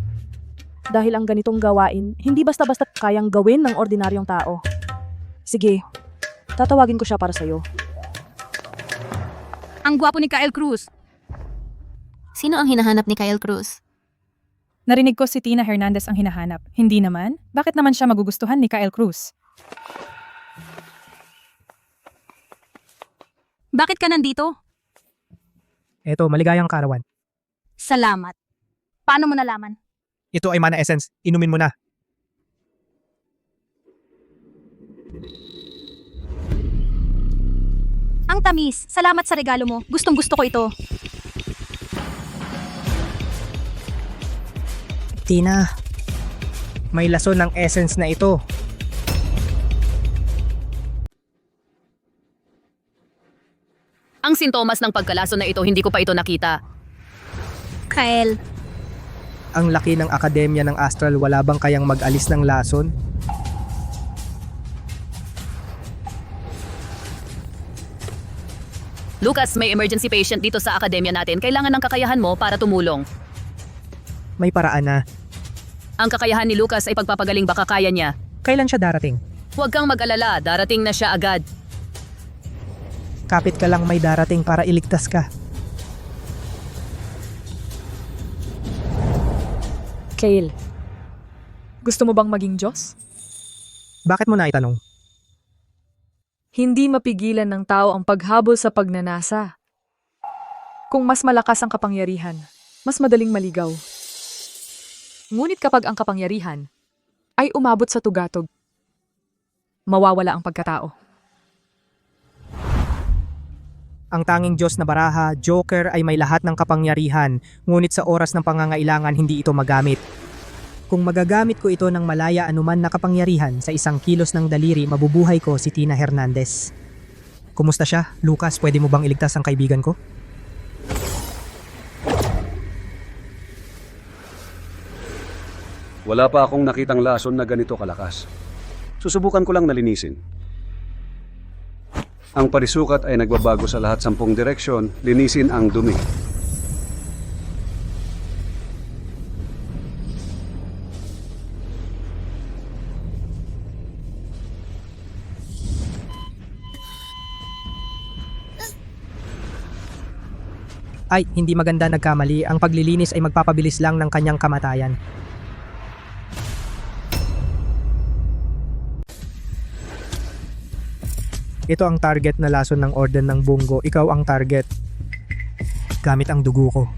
Speaker 23: Dahil ang ganitong gawain, hindi basta-basta kayang gawin ng ordinaryong tao. Sige, tatawagin ko siya para sa'yo.
Speaker 7: Ang gwapo ni Kyle Cruz.
Speaker 4: Sino ang hinahanap ni Kyle Cruz?
Speaker 16: Narinig ko si Tina Hernandez ang hinahanap. Hindi naman? Bakit naman siya magugustuhan ni Kyle Cruz?
Speaker 7: Bakit ka nandito?
Speaker 1: Eto, maligayang karawan.
Speaker 7: Salamat. Paano mo nalaman?
Speaker 1: Ito ay Mana Essence. Inumin mo na.
Speaker 7: Ang tamis. Salamat sa regalo mo. Gustong-gusto ko ito.
Speaker 1: Tina, may lason ng essence na ito.
Speaker 21: Ang sintomas ng pagkalason na ito, hindi ko pa ito nakita.
Speaker 7: Kyle.
Speaker 1: Ang laki ng akademya ng Astral, wala bang kayang mag-alis ng lason?
Speaker 21: Lucas, may emergency patient dito sa akademya natin. Kailangan ng kakayahan mo para tumulong.
Speaker 1: May paraan na.
Speaker 21: Ang kakayahan ni Lucas ay pagpapagaling, baka kaya niya.
Speaker 1: Kailan siya darating?
Speaker 21: Huwag kang mag-alala, darating na siya agad.
Speaker 1: Kapit ka lang, may darating para iligtas ka.
Speaker 20: Kale, gusto mo bang maging Diyos?
Speaker 1: Bakit mo na itanong?
Speaker 20: Hindi mapigilan ng tao ang paghabol sa pagnanasa. Kung mas malakas ang kapangyarihan, mas madaling maligaw. Ngunit kapag ang kapangyarihan ay umabot sa tugatog, mawawala ang pagkatao.
Speaker 1: Ang tanging Diyos na baraha, Joker, ay may lahat ng kapangyarihan, ngunit sa oras ng pangangailangan hindi ito magamit. Kung magagamit ko ito ng malaya anuman na kapangyarihan sa isang kilos ng daliri, mabubuhay ko si Tina Hernandez. Kumusta siya? Lucas, pwede mo bang iligtas ang kaibigan ko?
Speaker 17: Wala pa akong nakitang lason na ganito kalakas. Susubukan ko lang nalinisin. Ang parisukat ay nagbabago sa lahat 10 direksyon, linisin ang dumi.
Speaker 1: Ay, hindi maganda, nagkamali. Ang paglilinis ay magpapabilis lang ng kanyang kamatayan. Ito ang target na lason ng Orden ng Bungo. Ikaw ang target. Gamit ang dugo ko.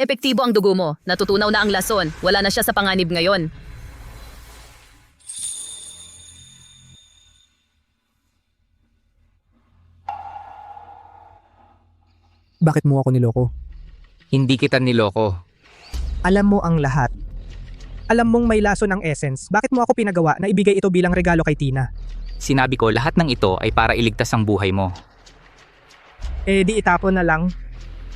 Speaker 21: Epektibo ang dugo mo. Natutunaw na ang lason. Wala na siya sa panganib ngayon.
Speaker 1: Bakit mo ako niloko?
Speaker 6: Hindi kita niloko.
Speaker 1: Alam mo ang lahat. Alam mong may lason ng essence. Bakit mo ako pinagawa na ibigay ito bilang regalo kay Tina?
Speaker 6: Sinabi ko lahat ng ito ay para iligtas ang buhay mo.
Speaker 1: Eh di itapon na lang.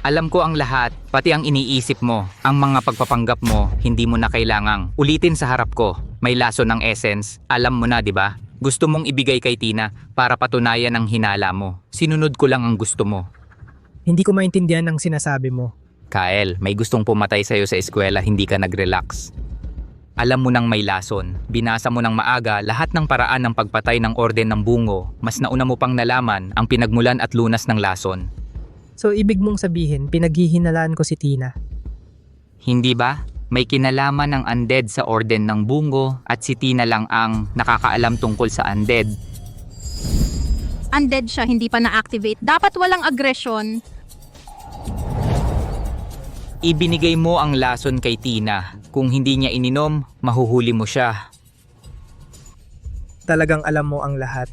Speaker 6: Alam ko ang lahat, pati ang iniisip mo, ang mga pagpapanggap mo, hindi mo na kailangang ulitin sa harap ko. May lason ng essence, alam mo na 'di ba? Gusto mong ibigay kay Tina para patunayan ang hinala mo. Sinunod ko lang ang gusto mo.
Speaker 1: Hindi ko maintindihan ang sinasabi mo.
Speaker 6: Kyle, may gustong pumatay sa'yo sa eskwela, hindi ka nag-relax. Alam mo nang may lason, binasa mo ng maaga lahat ng paraan ng pagpatay ng Orden ng Bungo, mas nauna mo pang nalaman ang pinagmulan at lunas ng lason.
Speaker 1: So ibig mong sabihin, pinaghihinalaan ko si Tina?
Speaker 6: Hindi ba? May kinalaman ng undead sa Orden ng Bungo at si Tina lang ang nakakaalam tungkol sa undead.
Speaker 7: Undead siya, hindi pa na-activate. Dapat walang aggression.
Speaker 6: Ibinigay mo ang lason kay Tina. Kung hindi niya ininom, mahuhuli mo siya.
Speaker 1: Talagang alam mo ang lahat.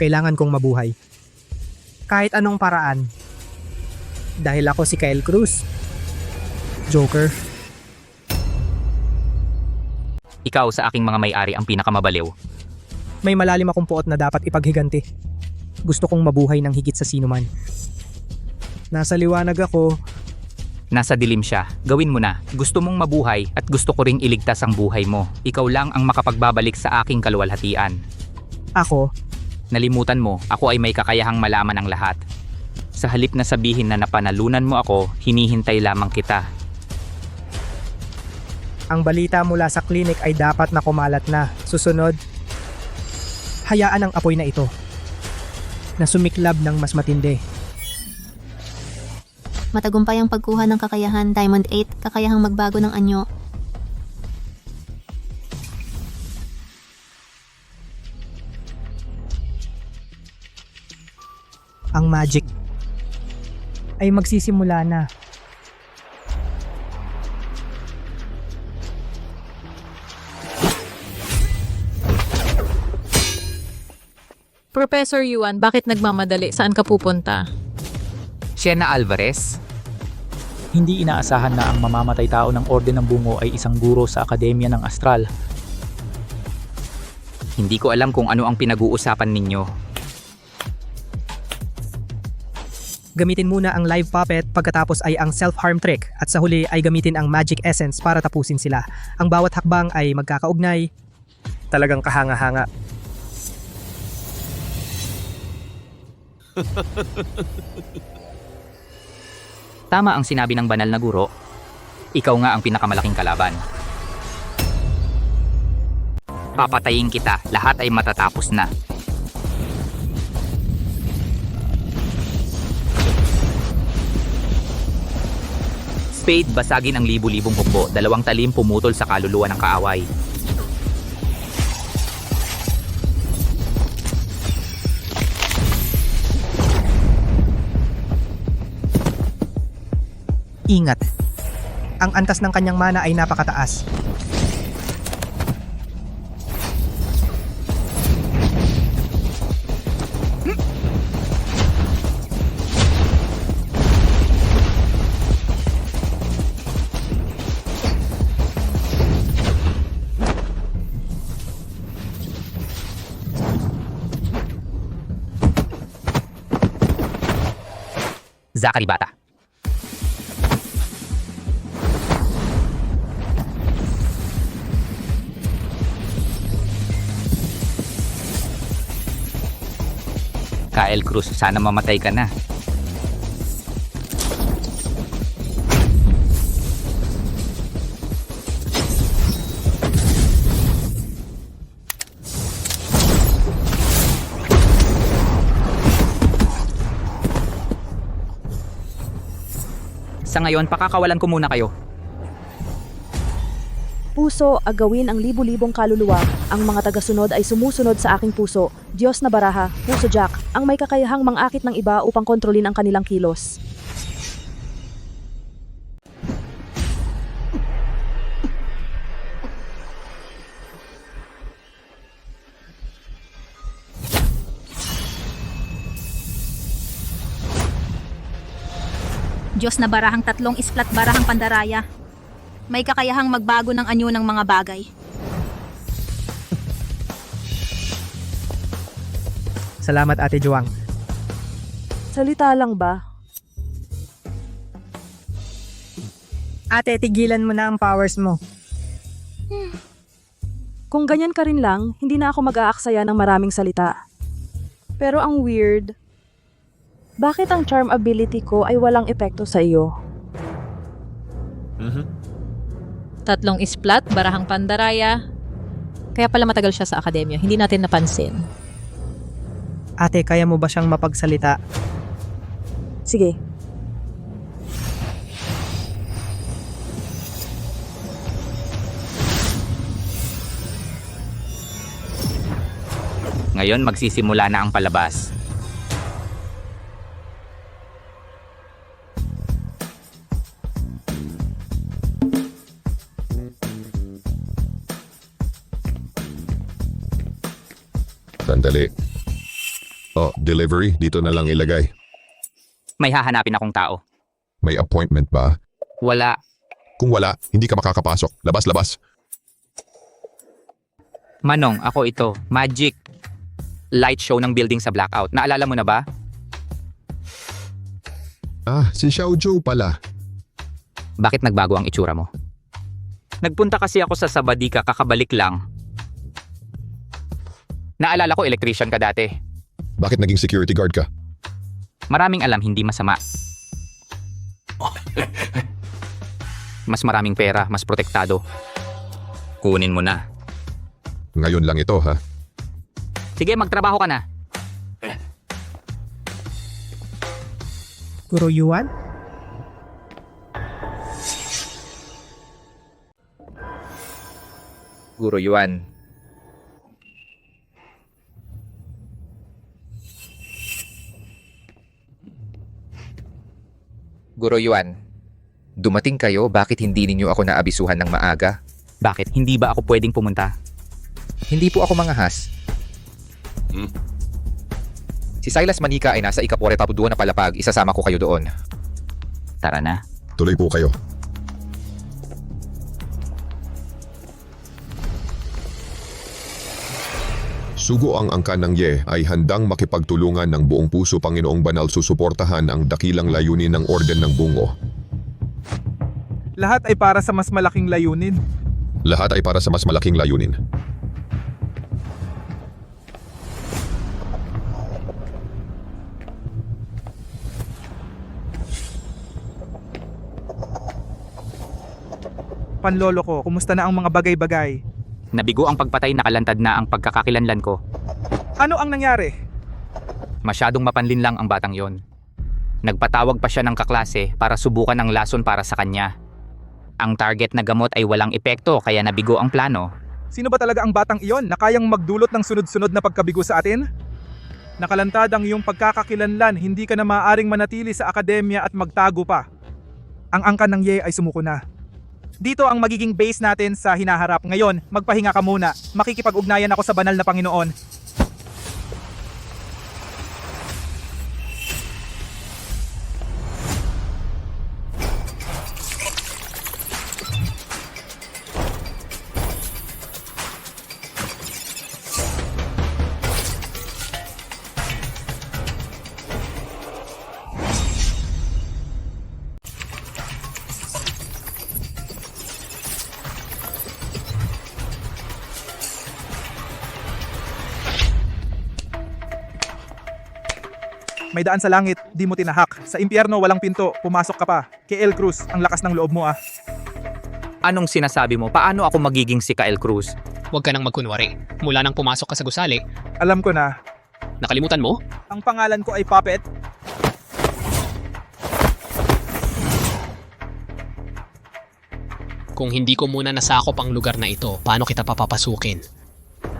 Speaker 1: Kailangan kong mabuhay. Kahit anong paraan. Dahil ako si Kyle Cruz. Joker.
Speaker 6: Ikaw sa aking mga may-ari ang pinakamabaliw.
Speaker 1: May malalim akong puot na dapat ipaghiganti. Gusto kong mabuhay ng higit sa sino man. Nasa liwanag ako.
Speaker 6: Nasa dilim siya. Gawin mo na. Gusto mong mabuhay at gusto ko ring iligtas ang buhay mo. Ikaw lang ang makapagbabalik sa aking kaluwalhatian.
Speaker 1: Ako?
Speaker 6: Nalimutan mo, ako ay may kakayahang malaman ang lahat. Sa halip na sabihin na napanalunan mo ako, hinihintay lamang kita.
Speaker 1: Ang balita mula sa klinik ay dapat na kumalat na. Susunod, hayaan ang apoy na ito na sumiklab ng mas matindi.
Speaker 4: Matagumpay ang pagkuha ng kakayahan Diamond 8, kakayahang magbago ng anyo.
Speaker 1: Ang magic ay magsisimula na.
Speaker 19: Professor Yuan, bakit nagmamadali? Saan ka pupunta?
Speaker 6: Sienna Alvarez?
Speaker 14: Hindi inaasahan na ang mamamatay tao ng Orden ng Bungo ay isang guro sa Akademya ng Astral.
Speaker 6: Hindi ko alam kung ano ang pinag-uusapan ninyo.
Speaker 1: Gamitin muna ang live puppet, pagkatapos ay ang self-harm trick, at sa huli ay gamitin ang magic essence para tapusin sila. Ang bawat hakbang ay magkakaugnay. Talagang kahanga-hanga.
Speaker 6: Tama ang sinabi ng banal na guro. Ikaw nga ang pinakamalaking kalaban. Papatayin kita, lahat ay matatapos na. Spade, basagin ang libu-libong hukbo. Dalawang talim pumutol sa kaluluwa ng kaaway.
Speaker 1: Ingat. Ang antas ng kanyang mana ay napakataas.
Speaker 6: Zachary Bata. Kyle Cruz, sana mamatay ka na. Sa ngayon, pakakawalan ko muna kayo.
Speaker 23: Puso, agawin ang libu-libong kaluluwa. Ang mga tagasunod ay sumusunod sa aking puso. Diyos na baraha, Puso Jack, ang may kakayahang mangakit ng iba upang kontrolin ang kanilang kilos.
Speaker 7: Diyos na barahang tatlong isplat barahang pandaraya. May kakayahang magbago ng anyo ng mga bagay.
Speaker 1: Salamat, Ate Juang.
Speaker 23: Salita lang ba?
Speaker 1: Ate, tigilan mo na ang powers mo.
Speaker 23: Kung ganyan ka rin lang, hindi na ako mag-aaksaya ng maraming salita. Pero ang weird, bakit ang charm ability ko ay walang epekto sa iyo?
Speaker 19: Tatlong isplat, barahang pandaraya. Kaya pala matagal siya sa akademya, hindi natin napansin.
Speaker 1: Ate, kaya mo ba siyang mapagsalita?
Speaker 23: Sige.
Speaker 6: Ngayon, magsisimula na ang palabas.
Speaker 9: Sandali. Oh, delivery, dito na lang ilagay.
Speaker 6: May hahanapin akong tao.
Speaker 9: May appointment ba?
Speaker 6: Wala.
Speaker 9: Kung wala, hindi ka makakapasok. Labas, labas.
Speaker 6: Manong, ako ito. Magic. light show ng building sa blackout. Naalala mo na ba?
Speaker 9: Ah, si Xiao Zhou pala.
Speaker 6: Bakit nagbago ang itsura mo? Nagpunta kasi ako sa Sabadika kakabalik lang. Naalala ko electrician ka dati.
Speaker 9: Bakit naging security guard ka?
Speaker 6: Maraming alam, hindi masama. Mas maraming pera, mas protektado. Kunin mo na.
Speaker 9: Ngayon lang ito, ha?
Speaker 6: Sige, magtrabaho ka na.
Speaker 1: Guro Yuan?
Speaker 22: Guro Yuan. Guro Yuan, dumating kayo, bakit hindi ninyo ako naabisuhan ng maaga?
Speaker 6: Bakit? Hindi ba ako pwedeng pumunta?
Speaker 22: Hindi po ako mangahas. Si Silas Manika ay nasa ika-42 na palapag, isasama ko kayo doon.
Speaker 6: Tara na.
Speaker 9: Tuloy po kayo. Sugo ang angkan ng Ye ay handang makipagtulungan ng buong puso Panginoong Banal susuportahan ang dakilang layunin ng Orden ng Bungo.
Speaker 5: Lahat ay para sa mas malaking layunin.
Speaker 9: Lahat ay para sa mas malaking layunin.
Speaker 5: Panlolo ko, kumusta na ang mga bagay-bagay?
Speaker 6: Nabigo ang pagpatay, nakalantad na ang pagkakakilanlan ko.
Speaker 5: Ano ang nangyari?
Speaker 6: Masyadong mapanlin lang ang batang yon. Nagpatawag pa siya ng kaklase para subukan ang lason para sa kanya. Ang target na gamot ay walang epekto kaya nabigo ang plano.
Speaker 5: Sino ba talaga ang batang iyon na kayang magdulot ng sunod-sunod na pagkabigo sa atin? Nakalantad ang iyong pagkakakilanlan, hindi ka na maaaring manatili sa akademya at magtago pa. Ang angkan ng Ye ay sumuko na. Dito ang magiging base natin sa hinaharap. Ngayon, magpahinga ka muna. Makikipag-ugnayan ako sa banal na Panginoon. May daan sa langit, di mo tinahak. Sa impyerno, walang pinto, pumasok ka pa. Kael Cruz, ang lakas ng loob mo ah.
Speaker 6: Anong sinasabi mo? Paano ako magiging si Kael Cruz?
Speaker 12: Huwag ka nang magkunwari. Mula nang pumasok ka sa gusali.
Speaker 5: Alam ko na.
Speaker 12: Nakalimutan mo?
Speaker 5: Ang pangalan ko ay Puppet.
Speaker 12: Kung hindi ko muna nasakop ang lugar na ito, paano kita papapasukin?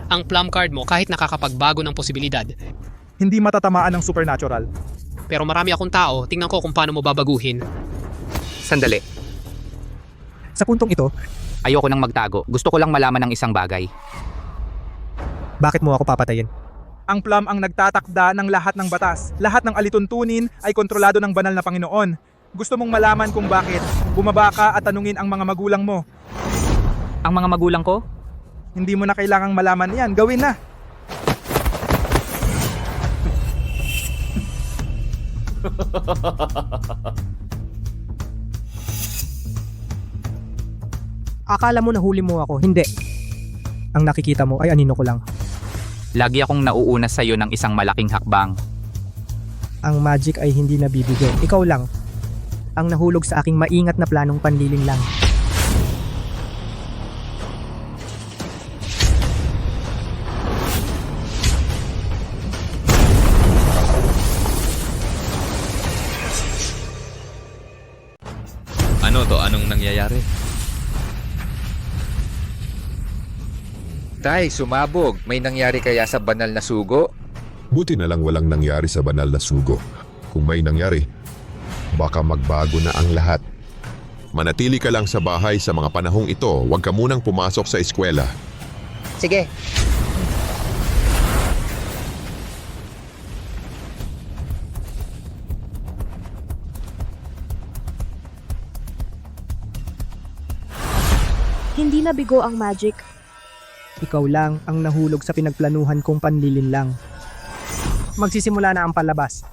Speaker 12: Ang plum card mo kahit nakakapagbago ng posibilidad.
Speaker 5: Hindi matatamaan ng supernatural.
Speaker 12: Pero marami akong tao, tingnan ko kung paano mo babaguhin.
Speaker 6: Sandali.
Speaker 1: Sa puntong ito,
Speaker 6: ayoko nang magtago. Gusto ko lang malaman ng isang bagay.
Speaker 1: Bakit mo ako papatayin?
Speaker 5: Ang plum ang nagtatakda ng lahat ng batas. Lahat ng alituntunin ay kontrolado ng banal na Panginoon. Gusto mong malaman kung bakit. Bumaba ka at tanungin ang mga magulang mo.
Speaker 6: Ang mga magulang ko?
Speaker 5: Hindi mo na kailangang malaman yan. Gawin na.
Speaker 1: Akala mo nahuli mo ako. Hindi. Ang nakikita mo ay anino ko lang.
Speaker 6: Lagi akong nauuna sa iyo ng isang malaking hakbang.
Speaker 1: Ang magic ay hindi nabibigay. Ikaw lang ang nahulog sa aking maingat na planong panliling lang.
Speaker 2: Ano to? Anong nangyayari?
Speaker 22: Tay, sumabog. May nangyari kaya sa banal na sugo?
Speaker 9: Buti na lang walang nangyari sa banal na sugo. Kung may nangyari, baka magbago na ang lahat. Manatili ka lang sa bahay sa mga panahong ito. Huwag ka munang pumasok sa eskwela.
Speaker 3: Sige.
Speaker 23: Hindi nabigo ang magic.
Speaker 1: Ikaw lang ang nahulog sa pinagplanuhan kong panlilin lang. magsisimula na ang palabas.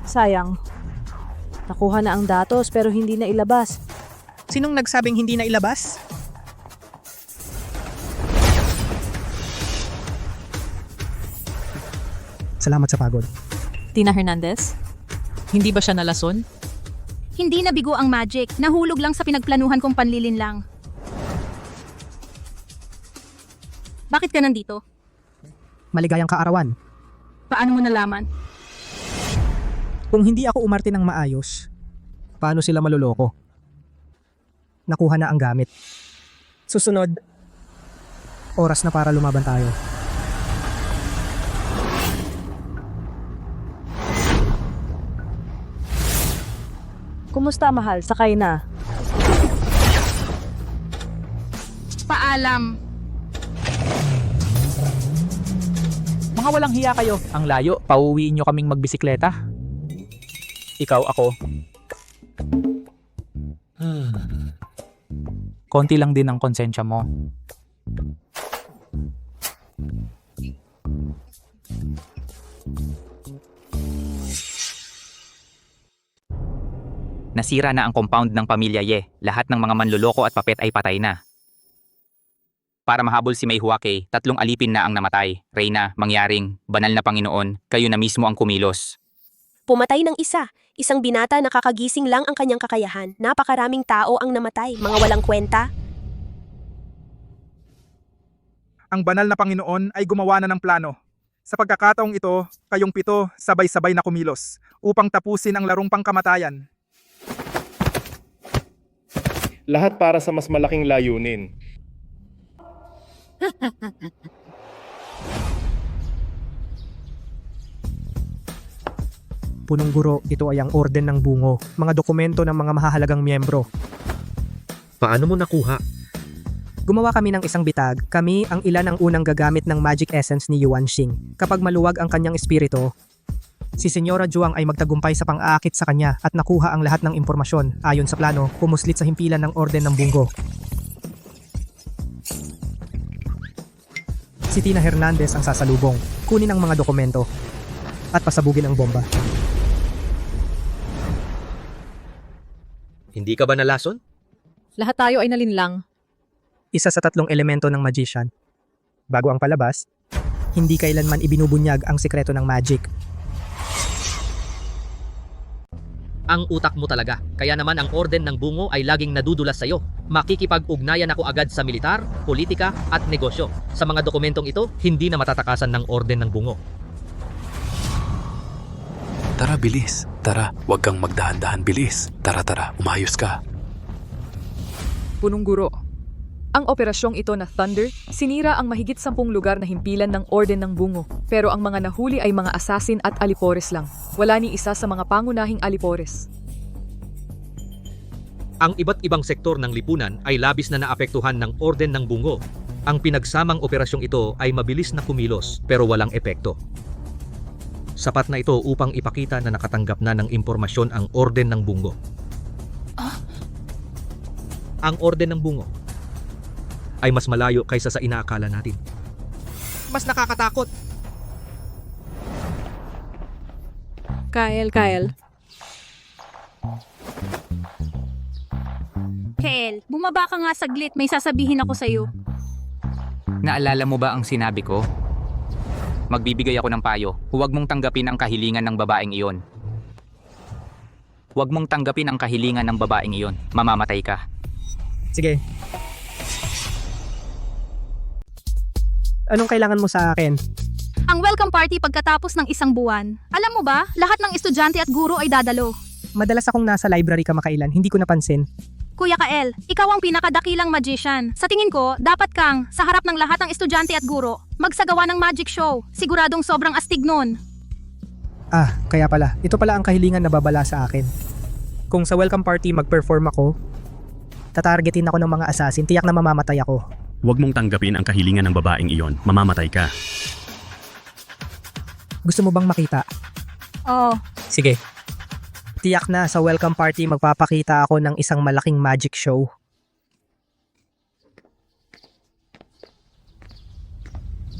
Speaker 23: Sayang. Nakuha na ang datos pero hindi na ilabas.
Speaker 1: Sinong nagsabing hindi na ilabas? Salamat sa pagod.
Speaker 19: Tina Hernandez? Hindi ba siya nalason?
Speaker 7: Hindi nabigo ang magic. Nahulog lang sa pinagplanuhan kong panlilinlang. Bakit ka nandito?
Speaker 1: Maligayang kaarawan.
Speaker 7: Paano mo nalaman?
Speaker 1: Kung hindi ako umarte ng maayos, paano sila maluloko? Nakuha na ang gamit. Susunod, oras na para lumaban tayo.
Speaker 23: Kumusta mahal? Sakay na.
Speaker 7: Paalam.
Speaker 14: Mga walang hiya kayo. Ang layo, pauwiin nyo kaming magbisikleta. Ikaw, ako. Konti lang din ang konsensya mo.
Speaker 6: Nasira na ang compound ng pamilya Ye. Lahat ng mga manluloko at papet ay patay na. Para mahabol si Mei Huake, 3 alipin na ang namatay. Reyna, Mangyaring, Banal na Panginoon, kayo na mismo ang kumilos.
Speaker 8: Pumatay ng isa. Isang binata na kakagising lang ang kanyang kakayahan. Napakaraming tao ang namatay. Mga walang kwenta.
Speaker 5: Ang banal na Panginoon ay gumawa na ng plano. Sa pagkakataong ito, kayong 7 sabay-sabay na kumilos upang tapusin ang larong pangkamatayan.
Speaker 11: Lahat para sa mas malaking layunin.
Speaker 1: Punong guro, ito ay ang orden ng bungo, mga dokumento ng mga mahahalagang miyembro.
Speaker 10: Paano mo nakuha?
Speaker 1: Gumawa kami ng isang bitag, kami ang ilan ang unang gagamit ng magic essence ni Yuan Xing. Kapag maluwag ang kanyang espiritu, si Senyora Juang ay magtagumpay sa pang-aakit sa kanya at nakuha ang lahat ng impormasyon. Ayon sa plano, pumuslit sa himpilan ng orden ng bungo. Si Tina Hernandez ang sasalubong, kunin ang mga dokumento at pasabugin ang bomba.
Speaker 10: Hindi ka ba nalason?
Speaker 19: Lahat tayo ay nalinlang.
Speaker 1: Isa sa 3 elemento ng magician. Bago ang palabas, hindi kailanman ibinubunyag ang sikreto ng magic.
Speaker 14: Ang utak mo talaga. Kaya naman ang orden ng bungo ay laging nadudulas sa'yo. Makikipag-ugnayan ako agad sa militar, politika at negosyo. Sa mga dokumentong ito, hindi na matatakasan ng orden ng bungo.
Speaker 13: Tara, bilis. Tara, huwag kang magdahan-dahan, bilis. Tara, umayos ka.
Speaker 20: Punong guro. Ang operasyong ito na Thunder, sinira ang mahigit 10 lugar na himpilan ng Orden ng Bungo. Pero ang mga nahuli ay mga assassin at alipores lang. Wala ni isa sa mga pangunahing alipores.
Speaker 10: Ang iba't ibang sektor ng lipunan ay labis na naapektuhan ng Orden ng Bungo. Ang pinagsamang operasyong ito ay mabilis na kumilos pero walang epekto. Sapat na ito upang ipakita na nakatanggap na ng impormasyon ang Orden ng Bungo. Ang Orden ng Bungo ay mas malayo kaysa sa inaakala natin.
Speaker 1: Mas nakakatakot.
Speaker 19: Kyle.
Speaker 7: Kel, bumaba ka nga saglit. May sasabihin ako sa'yo.
Speaker 6: Naalala mo ba ang sinabi ko? Magbibigay ako ng payo. Huwag mong tanggapin ang kahilingan ng babaeng iyon. Huwag mong tanggapin ang kahilingan ng babaeng iyon. Mamamatay ka.
Speaker 1: Sige. Anong kailangan mo sa akin?
Speaker 7: Ang welcome party pagkatapos ng 1 buwan. Alam mo ba, lahat ng estudyante at guro ay dadalo.
Speaker 1: Madalas akong nasa library kamakailan, hindi ko napansin.
Speaker 7: Kuya Kael, ikaw ang pinakadakilang magician. Sa tingin ko, dapat kang, sa harap ng lahat ng estudyante at guro, magsagawa ng magic show. Siguradong sobrang astig nun.
Speaker 1: Ah, kaya pala. Ito pala ang kahilingan na babala sa akin. Kung sa welcome party mag-perform ako, tatargetin ako ng mga assassin, tiyak na mamamatay ako.
Speaker 18: Huwag mong tanggapin ang kahilingan ng babaeng iyon. Mamamatay ka.
Speaker 1: Gusto mo bang makita?
Speaker 7: Oo.
Speaker 1: Sige. Tiyak na sa welcome party magpapakita ako ng isang malaking magic show.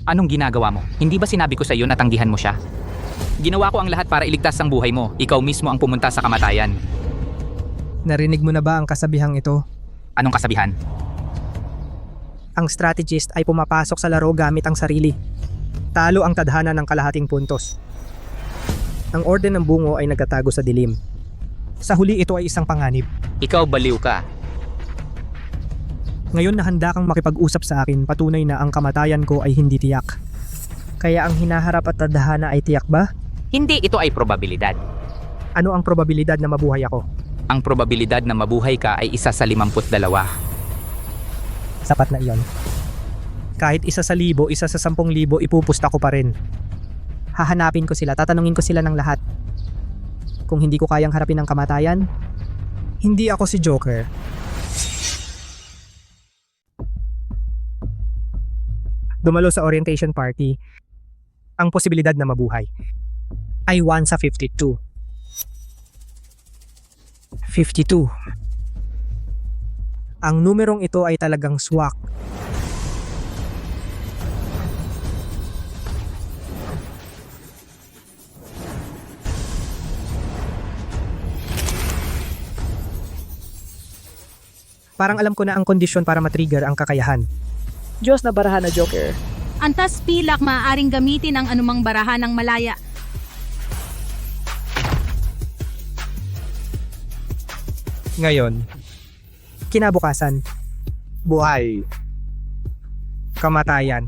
Speaker 6: Anong ginagawa mo? Hindi ba sinabi ko sa iyo na tanggihan mo siya? Ginawa ko ang lahat para iligtas ang buhay mo. Ikaw mismo ang pumunta sa kamatayan.
Speaker 1: Narinig mo na ba ang kasabihang ito?
Speaker 6: Anong kasabihan?
Speaker 1: Ang strategist ay pumapasok sa laro gamit ang sarili. Talo ang tadhana ng kalahating puntos. Ang orden ng bungo ay nagtatago sa dilim. Sa huli ito ay isang panganib.
Speaker 6: Ikaw baliw ka.
Speaker 1: Ngayon na handa kang makipag-usap sa akin, patunay na ang kamatayan ko ay hindi tiyak. Kaya ang hinaharap at tadhana ay tiyak ba?
Speaker 6: Hindi ito ay probabilidad.
Speaker 1: Ano ang probabilidad na mabuhay ako?
Speaker 6: Ang probabilidad na mabuhay ka ay 1 sa 52.
Speaker 1: Sapat na iyon. Kahit 1 sa 1,000, 1 sa 10,000, ipupusta ko pa rin. Hahanapin ko sila, tatanungin ko sila ng lahat. Kung hindi ko kayang harapin ang kamatayan, hindi ako si Joker. Dumalo sa orientation party, ang posibilidad na mabuhay ay 1 sa 52. 52. Ang numerong ito ay talagang swak. Parang alam ko na ang kondisyon para matrigger ang kakayahan.
Speaker 23: Diyos na barahan na Joker.
Speaker 7: Antas pilak maaaring gamitin ang anumang barahan ng malaya.
Speaker 1: Ngayon, kinabukasan, buhay, kamatayan.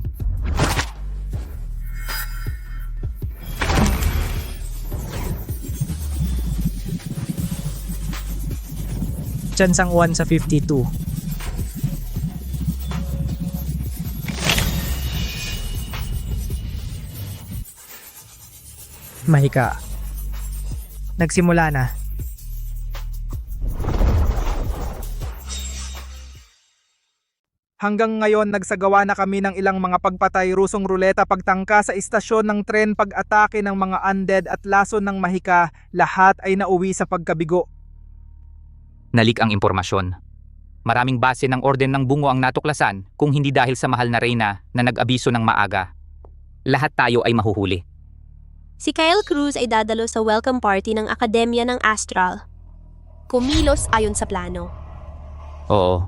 Speaker 1: Tsansang 1 sa 52. Mahika. Nagsimula na.
Speaker 5: Hanggang ngayon nagsagawa na kami ng ilang mga pagpatay, rusong ruleta, pagtangka sa istasyon ng tren, pag-atake ng mga undead at lason ng mahika, lahat ay nauwi sa pagkabigo.
Speaker 6: Nalik ang impormasyon. Maraming base ng orden ng bungo ang natuklasan kung hindi dahil sa mahal na reyna na nag-abiso ng maaga. Lahat tayo ay mahuhuli.
Speaker 8: Si Kyle Cruz ay dadalo sa welcome party ng Akademya ng Astral. Kumilos ayon sa plano.
Speaker 6: Oo.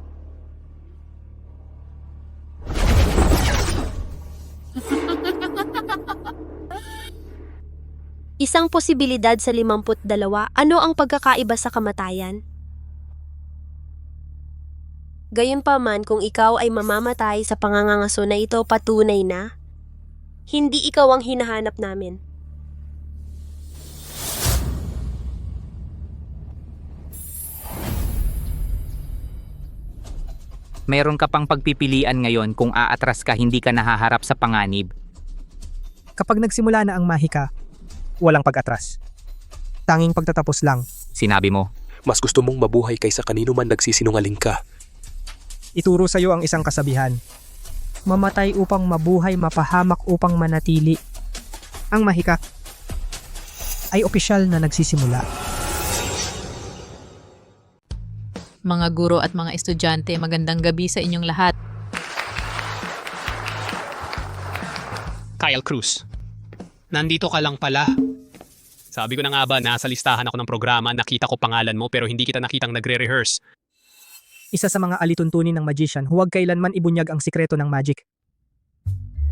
Speaker 8: Isang posibilidad sa 52. Ano ang pagkakaiba sa kamatayan? Gayunpaman, kung ikaw ay mamamatay sa pangangangaso na ito, patunay na hindi ikaw ang hinahanap namin.
Speaker 6: Meron ka pang pagpipilian ngayon kung aatras ka, hindi ka nahaharap sa panganib.
Speaker 1: Kapag nagsimula na ang mahika, walang pag-atras. Tanging pagtatapos lang.
Speaker 6: Sinabi mo,
Speaker 13: mas gusto mong mabuhay kaysa kanino man nagsisinungaling ka.
Speaker 1: Ituro sa iyo ang isang kasabihan. Mamatay upang mabuhay, mapahamak upang manatili. Ang mahika ay opisyal na nagsisimula.
Speaker 19: Mga guro at mga estudyante, magandang gabi sa inyong lahat.
Speaker 12: Kyle Cruz, nandito ka lang pala. Sabi ko na nga ba, nasa listahan ako ng programa, nakita ko pangalan mo pero hindi kita nakitang nagre-rehearse.
Speaker 1: Isa sa mga alituntunin ng magician, huwag kailanman ibunyag ang sikreto ng magic.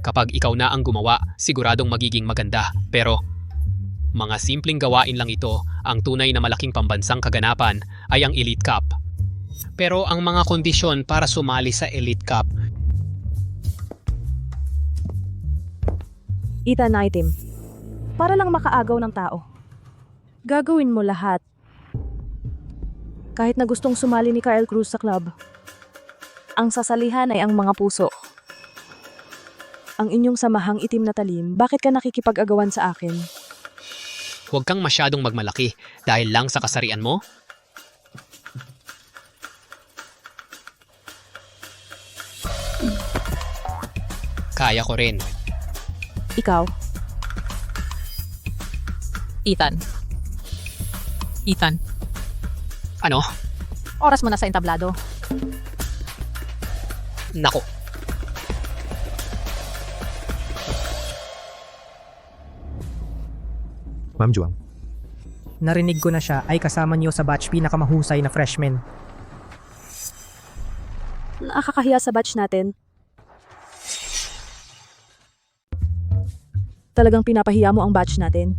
Speaker 12: Kapag ikaw na ang gumawa, siguradong magiging maganda. Pero, mga simpleng gawain lang ito, ang tunay na malaking pambansang kaganapan ay ang Elite Cup. Pero ang mga kondisyon para sumali sa Elite Cup,
Speaker 23: Ethan item. Para lang makaagaw ng tao. Gagawin mo lahat. Kahit na gustong sumali ni Kyle Cruz sa club. Ang sasalihan ay ang mga puso. Ang inyong samahang itim na talim, bakit ka nakikipag-agawan sa akin?
Speaker 12: huwag kang masyadong magmalaki dahil lang sa kasarian mo. Kaya ko rin.
Speaker 23: Ikaw?
Speaker 19: Ethan. Ethan.
Speaker 12: Ano?
Speaker 19: Oras mo na sa entablado.
Speaker 12: Nako.
Speaker 1: Ma'am Juang. Narinig ko na siya ay kasama niyo sa batch pinakamahusay na freshman.
Speaker 23: Nakakahiya sa batch natin. Talagang pinapahiya mo ang batch natin.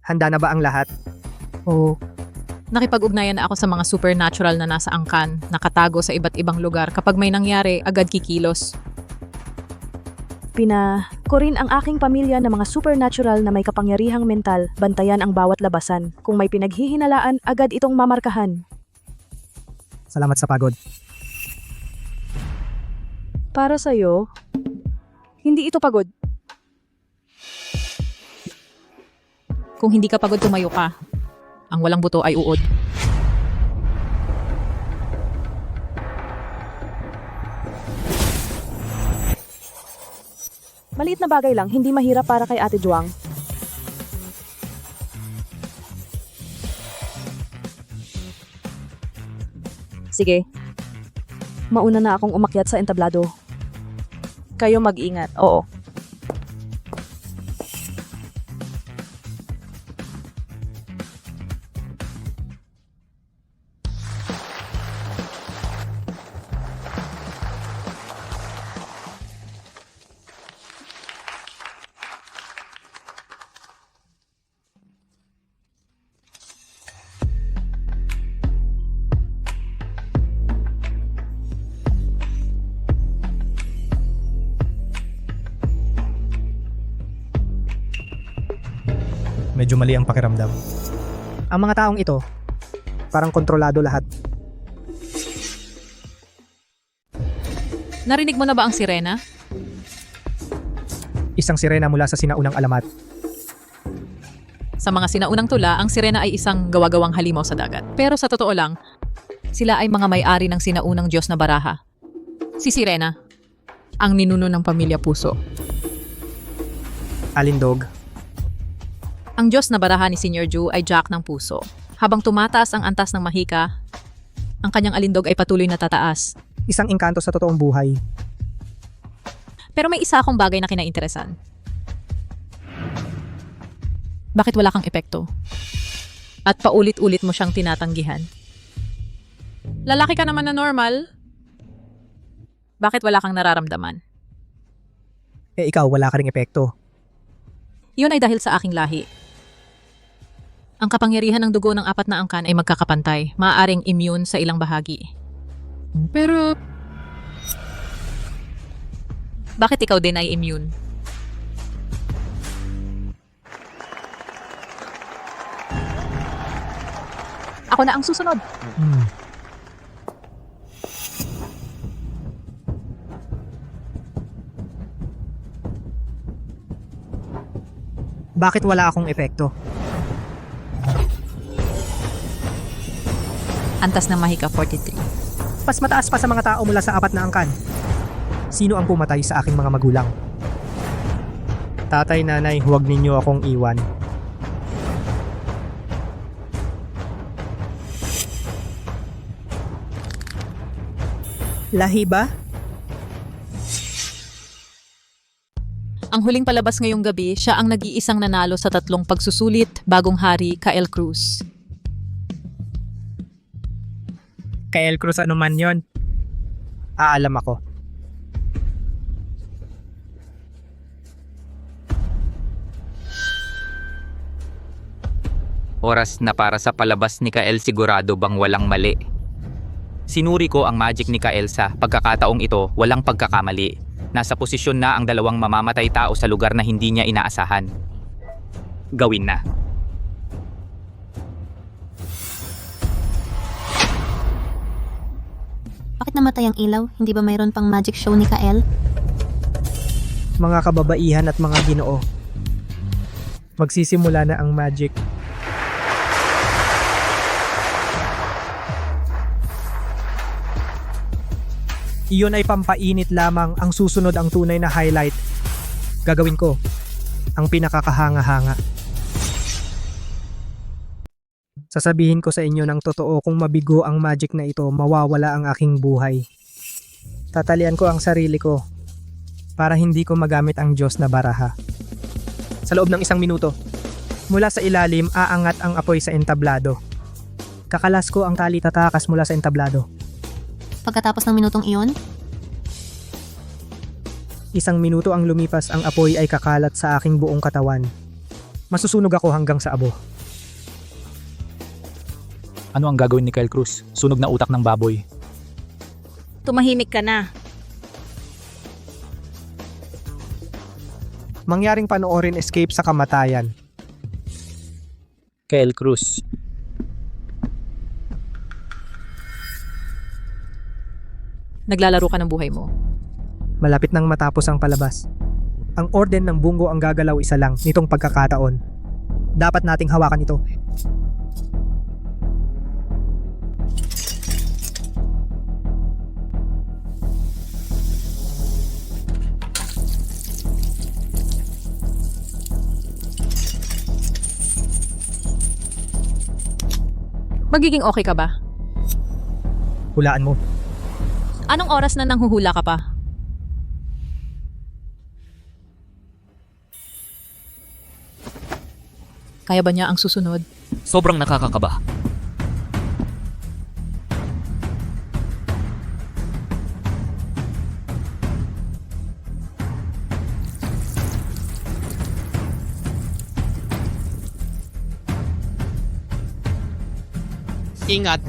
Speaker 1: Handa na ba ang lahat?
Speaker 19: Oo. Nakipag-ugnayan na ako sa mga supernatural na nasa angkan, nakatago sa iba't ibang lugar. Kapag may nangyari, agad kikilos.
Speaker 23: Ko rin ang aking pamilya na mga supernatural na may kapangyarihang mental, bantayan ang bawat labasan. Kung may pinaghihinalaan, agad itong mamarkahan.
Speaker 1: Salamat sa pagod.
Speaker 23: Para sa'yo, hindi ito pagod.
Speaker 19: Kung hindi ka pagod, tumayo ka. Ang walang buto ay uod.
Speaker 23: Maliit na bagay lang, hindi mahirap para kay Ate Juang. Sige. Mauna na akong umakyat sa entablado. Kayo mag-ingat, oo.
Speaker 1: Medyo mali ang pakiramdam. Ang mga taong ito, parang kontrolado lahat.
Speaker 19: Narinig mo na ba ang sirena?
Speaker 1: Isang sirena mula sa sinaunang alamat.
Speaker 19: Sa mga sinaunang tula, ang sirena ay isang gawa-gawang halimaw sa dagat. Pero sa totoo lang, sila ay mga may-ari ng sinaunang Diyos na Baraha. Si Sirena, ang ninuno ng pamilya Puso.
Speaker 1: Alindog.
Speaker 19: Ang Diyos na Baraha ni Senior Ju ay Jack ng Puso. Habang tumataas ang antas ng mahika, ang kanyang alindog ay patuloy na tataas.
Speaker 1: Isang engkanto sa totoong buhay.
Speaker 19: Pero may isa akong bagay na kinainteresan. Bakit wala kang epekto? At paulit-ulit mo siyang tinatanggihan? Lalaki ka naman na normal. Bakit wala kang nararamdaman?
Speaker 1: Eh ikaw, wala ka ring epekto.
Speaker 19: Yun ay dahil sa aking lahi. Ang kapangyarihan ng dugo ng apat na angkan ay magkakapantay, maaaring immune sa ilang bahagi. Pero bakit ikaw din ay immune? Ako na ang susunod.
Speaker 1: Bakit wala akong epekto?
Speaker 19: Antas ng mahika 43.
Speaker 1: Mas mataas pa sa mga tao mula sa apat na angkan. Sino ang pumatay sa aking mga magulang? Tatay, nanay, huwag ninyo akong iwan. Lahi ba?
Speaker 19: Ang huling palabas ngayong gabi, siya ang nag-iisang nanalo sa 3 pagsusulit, bagong hari, Kyle Cruz.
Speaker 1: Kyle Cruz, ano man yon? Aalam ako.
Speaker 6: Oras na para sa palabas ni Kael, sigurado bang walang mali? Sinuri ko ang magic ni Kael sa pagkakataong ito, walang pagkakamali. Nasa posisyon na ang dalawang mamamatay tao sa lugar na hindi niya inaasahan. Gawin na.
Speaker 4: Bakit namatay ang ilaw? Hindi ba mayroon pang magic show ni Kael?
Speaker 1: Mga kababaihan at mga ginoo. Magsisimula na ang magic. Iyon ay pampainit lamang, ang susunod ang tunay na highlight. Gagawin ko ang pinakakahanga-hanga. Sasabihin ko sa inyo ng totoo, kung mabigo ang magic na ito, mawawala ang aking buhay. Tatalian ko ang sarili ko para hindi ko magamit ang Diyos na Baraha. Sa loob ng 1 minuto, mula sa ilalim aangat ang apoy sa entablado. Kakalas ko ang tali tatakas mula sa entablado.
Speaker 4: Pagkatapos ng minutong iyon,
Speaker 1: 1 minuto ang lumipas, ang apoy ay kakalat sa aking buong katawan. Masusunog ako hanggang sa abo.
Speaker 14: Ano ang gagawin ni Kyle Cruz? Sunog na utak ng baboy.
Speaker 7: Tumahimik ka na.
Speaker 1: Mangyaring panoorin escape sa kamatayan.
Speaker 14: Kyle Cruz.
Speaker 19: Naglalaro ka ng buhay mo.
Speaker 1: Malapit nang matapos ang palabas. Ang orden ng Bungo ang gagalaw isa lang nitong pagkakataon. Dapat nating hawakan ito.
Speaker 19: Magiging okay ka ba?
Speaker 1: Hulaan mo.
Speaker 19: Anong oras na nanghuhula ka pa? Kaya ba niya ang susunod?
Speaker 2: Sobrang nakakakaba.
Speaker 12: Ingat!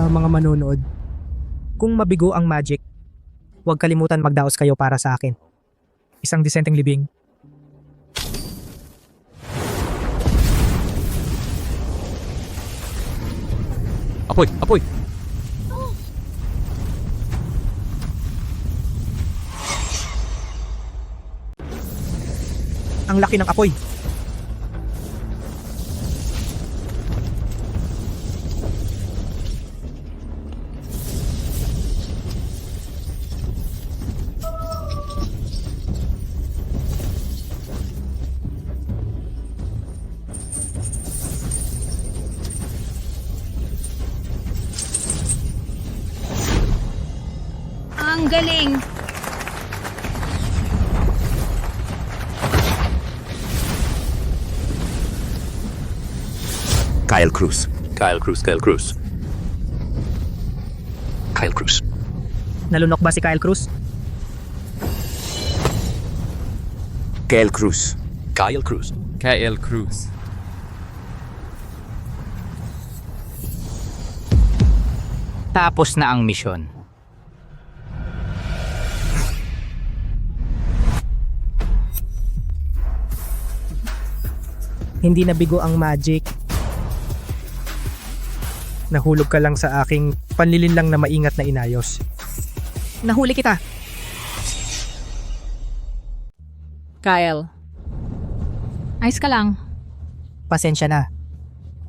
Speaker 1: Mga manonood, kung mabigo ang magic, huwag kalimutan magdaos kayo para sa akin. Isang disenteng libing.
Speaker 2: Apoy! Apoy!
Speaker 1: Ang laki ng apoy.
Speaker 7: Ang galing.
Speaker 13: Kyle Cruz. Kyle Cruz, Kyle Cruz. Kyle Cruz.
Speaker 1: Nalunok ba si Kyle Cruz?
Speaker 13: Kyle Cruz. Kyle Cruz.
Speaker 2: Kyle Cruz.
Speaker 6: Tapos na ang misyon.
Speaker 1: Hindi nabigo ang magic. Nahulog ka lang sa aking panlilinlang na maingat na inayos. Nahuli kita.
Speaker 19: Kyle.
Speaker 7: Ayos ka lang.
Speaker 1: Pasensya na.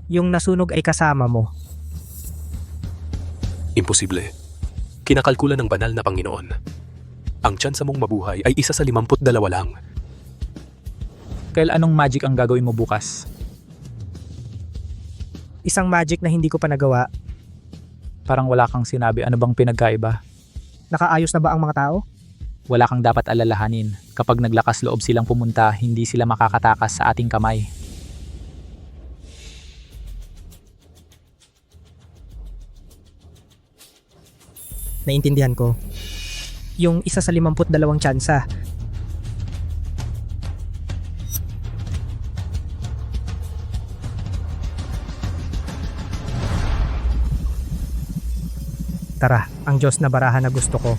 Speaker 1: Yung nasunog ay kasama mo.
Speaker 13: Imposible. Kinakalkula ng banal na Panginoon. Ang tsansa mong mabuhay ay 1 sa 52 lang.
Speaker 14: Kyle, anong magic ang gagawin mo bukas?
Speaker 1: Isang magic na hindi ko pa nagawa.
Speaker 14: Parang wala kang sinabi. Ano bang pinagkaiba?
Speaker 1: Nakaayos na ba ang mga tao?
Speaker 14: Wala kang dapat alalahanin. Kapag naglakas loob silang pumunta, hindi sila makakatakas sa ating kamay.
Speaker 1: Naintindihan ko. Yung 1 sa 52 tsansa. Tara, ang Diyos na baraha na gusto ko.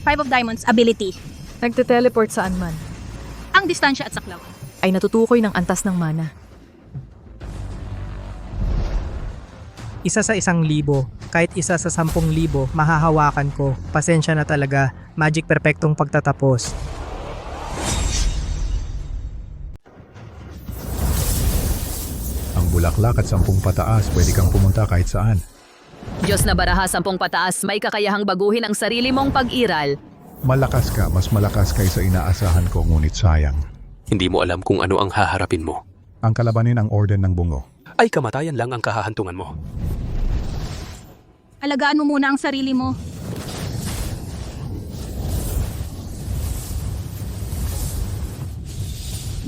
Speaker 7: Five of Diamonds ability.
Speaker 20: Nagte-teleport saan man.
Speaker 7: Ang distansya at saklaw.
Speaker 20: Ay natutukoy ng antas ng mana.
Speaker 1: 1 sa 1,000, kahit 1 sa 10,000, mahahawakan ko. Pasensya na talaga, magic perpektong pagtatapos.
Speaker 15: Ang bulaklak at 10 pataas, pwede kang pumunta kahit saan.
Speaker 21: Diyos na baraha 10 pataas, may kakayahang baguhin ang sarili mong pag-iral.
Speaker 15: Malakas ka, mas malakas kaysa inaasahan ko, ngunit sayang.
Speaker 13: Hindi mo alam kung ano ang haharapin mo.
Speaker 15: Ang kalabanin ang orden ng Bungo.
Speaker 13: ay kamatayan lang ang kahahantungan mo.
Speaker 7: Alagaan mo muna ang sarili mo.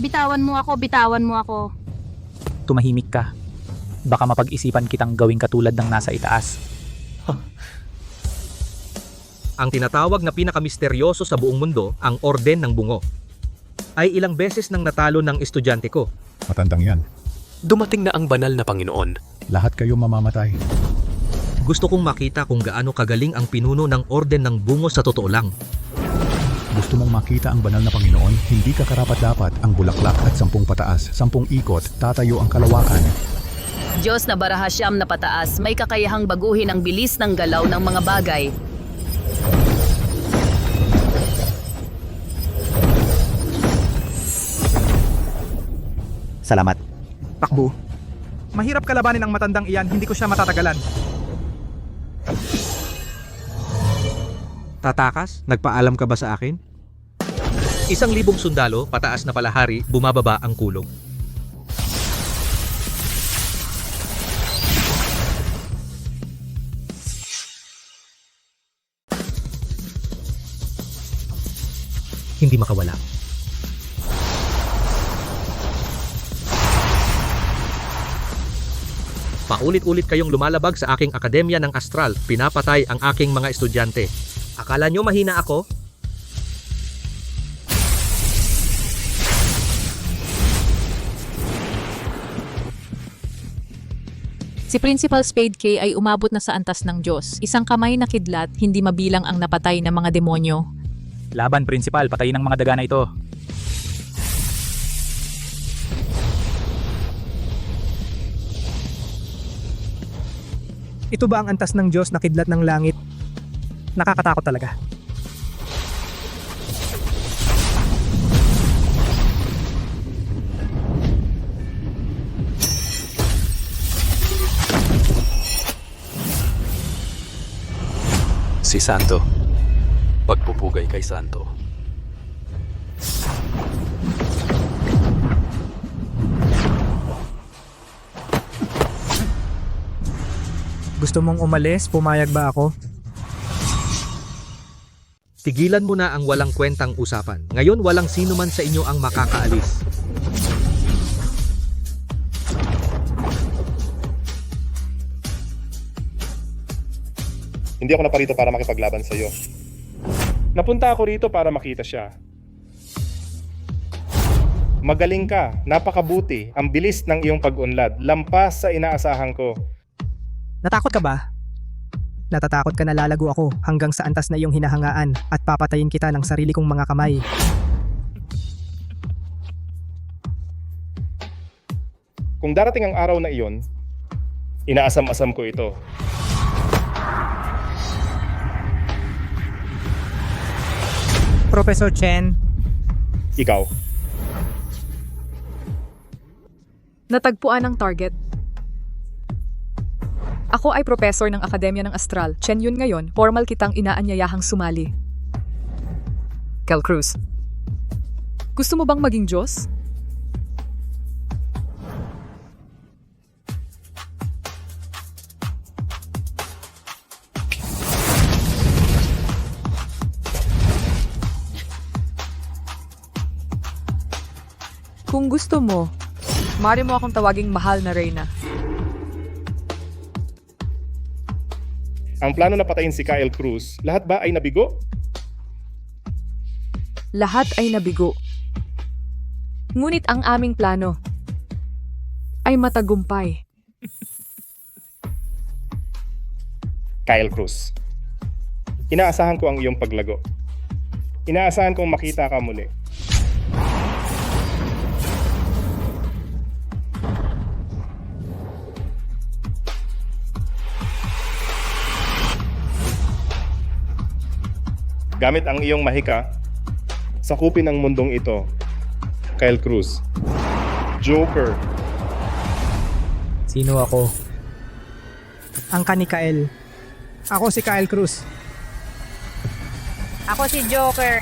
Speaker 7: Bitawan mo ako.
Speaker 14: Tumahimik ka. Baka mapag-isipan kitang gawing katulad ng nasa itaas.
Speaker 10: Ang tinatawag na pinakamisteryoso sa buong mundo, ang Orden ng Bungo, ay ilang beses nang natalo ng estudyante ko.
Speaker 15: Matandang yan.
Speaker 13: Dumating na ang banal na Panginoon.
Speaker 15: Lahat kayo mamamatay.
Speaker 10: Gusto kong makita kung gaano kagaling ang pinuno ng Orden ng Bungo sa totoo lang.
Speaker 15: Gusto mong makita ang banal na Panginoon? Hindi ka karapat-dapat ang bulaklak at 10 pataas. 10 ikot, tatayo ang kalawakan.
Speaker 21: Diyos na baraha siyam na pataas, may kakayahang baguhin ang bilis ng galaw ng mga bagay.
Speaker 1: Salamat.
Speaker 5: Takbo. Mahirap kalabanin ang matandang iyan, hindi ko siya matatagalan. Tatakas? Nagpaalam ka ba sa akin?
Speaker 10: 1,000 sundalo, pataas na palahari, bumababa ang kulog. Hindi makawala. Paulit-ulit kayong lumalabag sa aking akademya ng astral, pinapatay ang aking mga estudyante. Akala nyo mahina ako?
Speaker 19: Si Principal Spade K ay umabot na sa antas ng Diyos. Isang kamay na kidlat, hindi mabilang ang napatay ng mga demonyo.
Speaker 14: Laban, Principal. Patayin ang mga daga na ito.
Speaker 1: Ito ba ang antas ng Diyos na kidlat ng langit? Nakakatakot talaga.
Speaker 13: Si Santo. Pagpupugay kay Santo.
Speaker 1: Gusto mong umalis? Pumayag ba ako?
Speaker 10: Tigilan mo na ang walang kwentang usapan. Ngayon walang sino man sa inyo ang makakaalis.
Speaker 11: Hindi ako naparito para makipaglaban sa iyo. Napunta ako rito para makita siya. Magaling ka, napakabuti, ang bilis ng iyong pag-unlad, lampas sa inaasahan ko.
Speaker 1: Natakot ka ba? Natatakot ka na lalago ako hanggang sa antas na iyong hinahangaan at papatayin kita ng sarili kong mga kamay.
Speaker 11: Kung darating ang araw na iyon, inaasam-asam ko ito.
Speaker 1: Professor Chen.
Speaker 11: Ikaw.
Speaker 20: Natagpuan ang target. Ako ay professor ng Akademya ng Astral. Chen Yun ngayon, formal kitang inaanyayahang sumali. Kel Cruz. Gusto mo bang maging Diyos? Kung gusto mo, maaari mo akong tawaging mahal na Reyna.
Speaker 11: Ang plano na patayin si Kyle Cruz, lahat ba ay nabigo?
Speaker 20: Lahat ay nabigo. Ngunit ang aming plano ay matagumpay.
Speaker 11: Kyle Cruz. Inaasahan ko ang iyong paglago. Inaasahan kong makita ka muli. Gamit ang iyong mahika, sakupin ang mundong ito. Kyle Cruz. Joker.
Speaker 1: Sino ako? Ang ka ni Kyle. Ako si Kyle Cruz.
Speaker 3: Ako si Joker.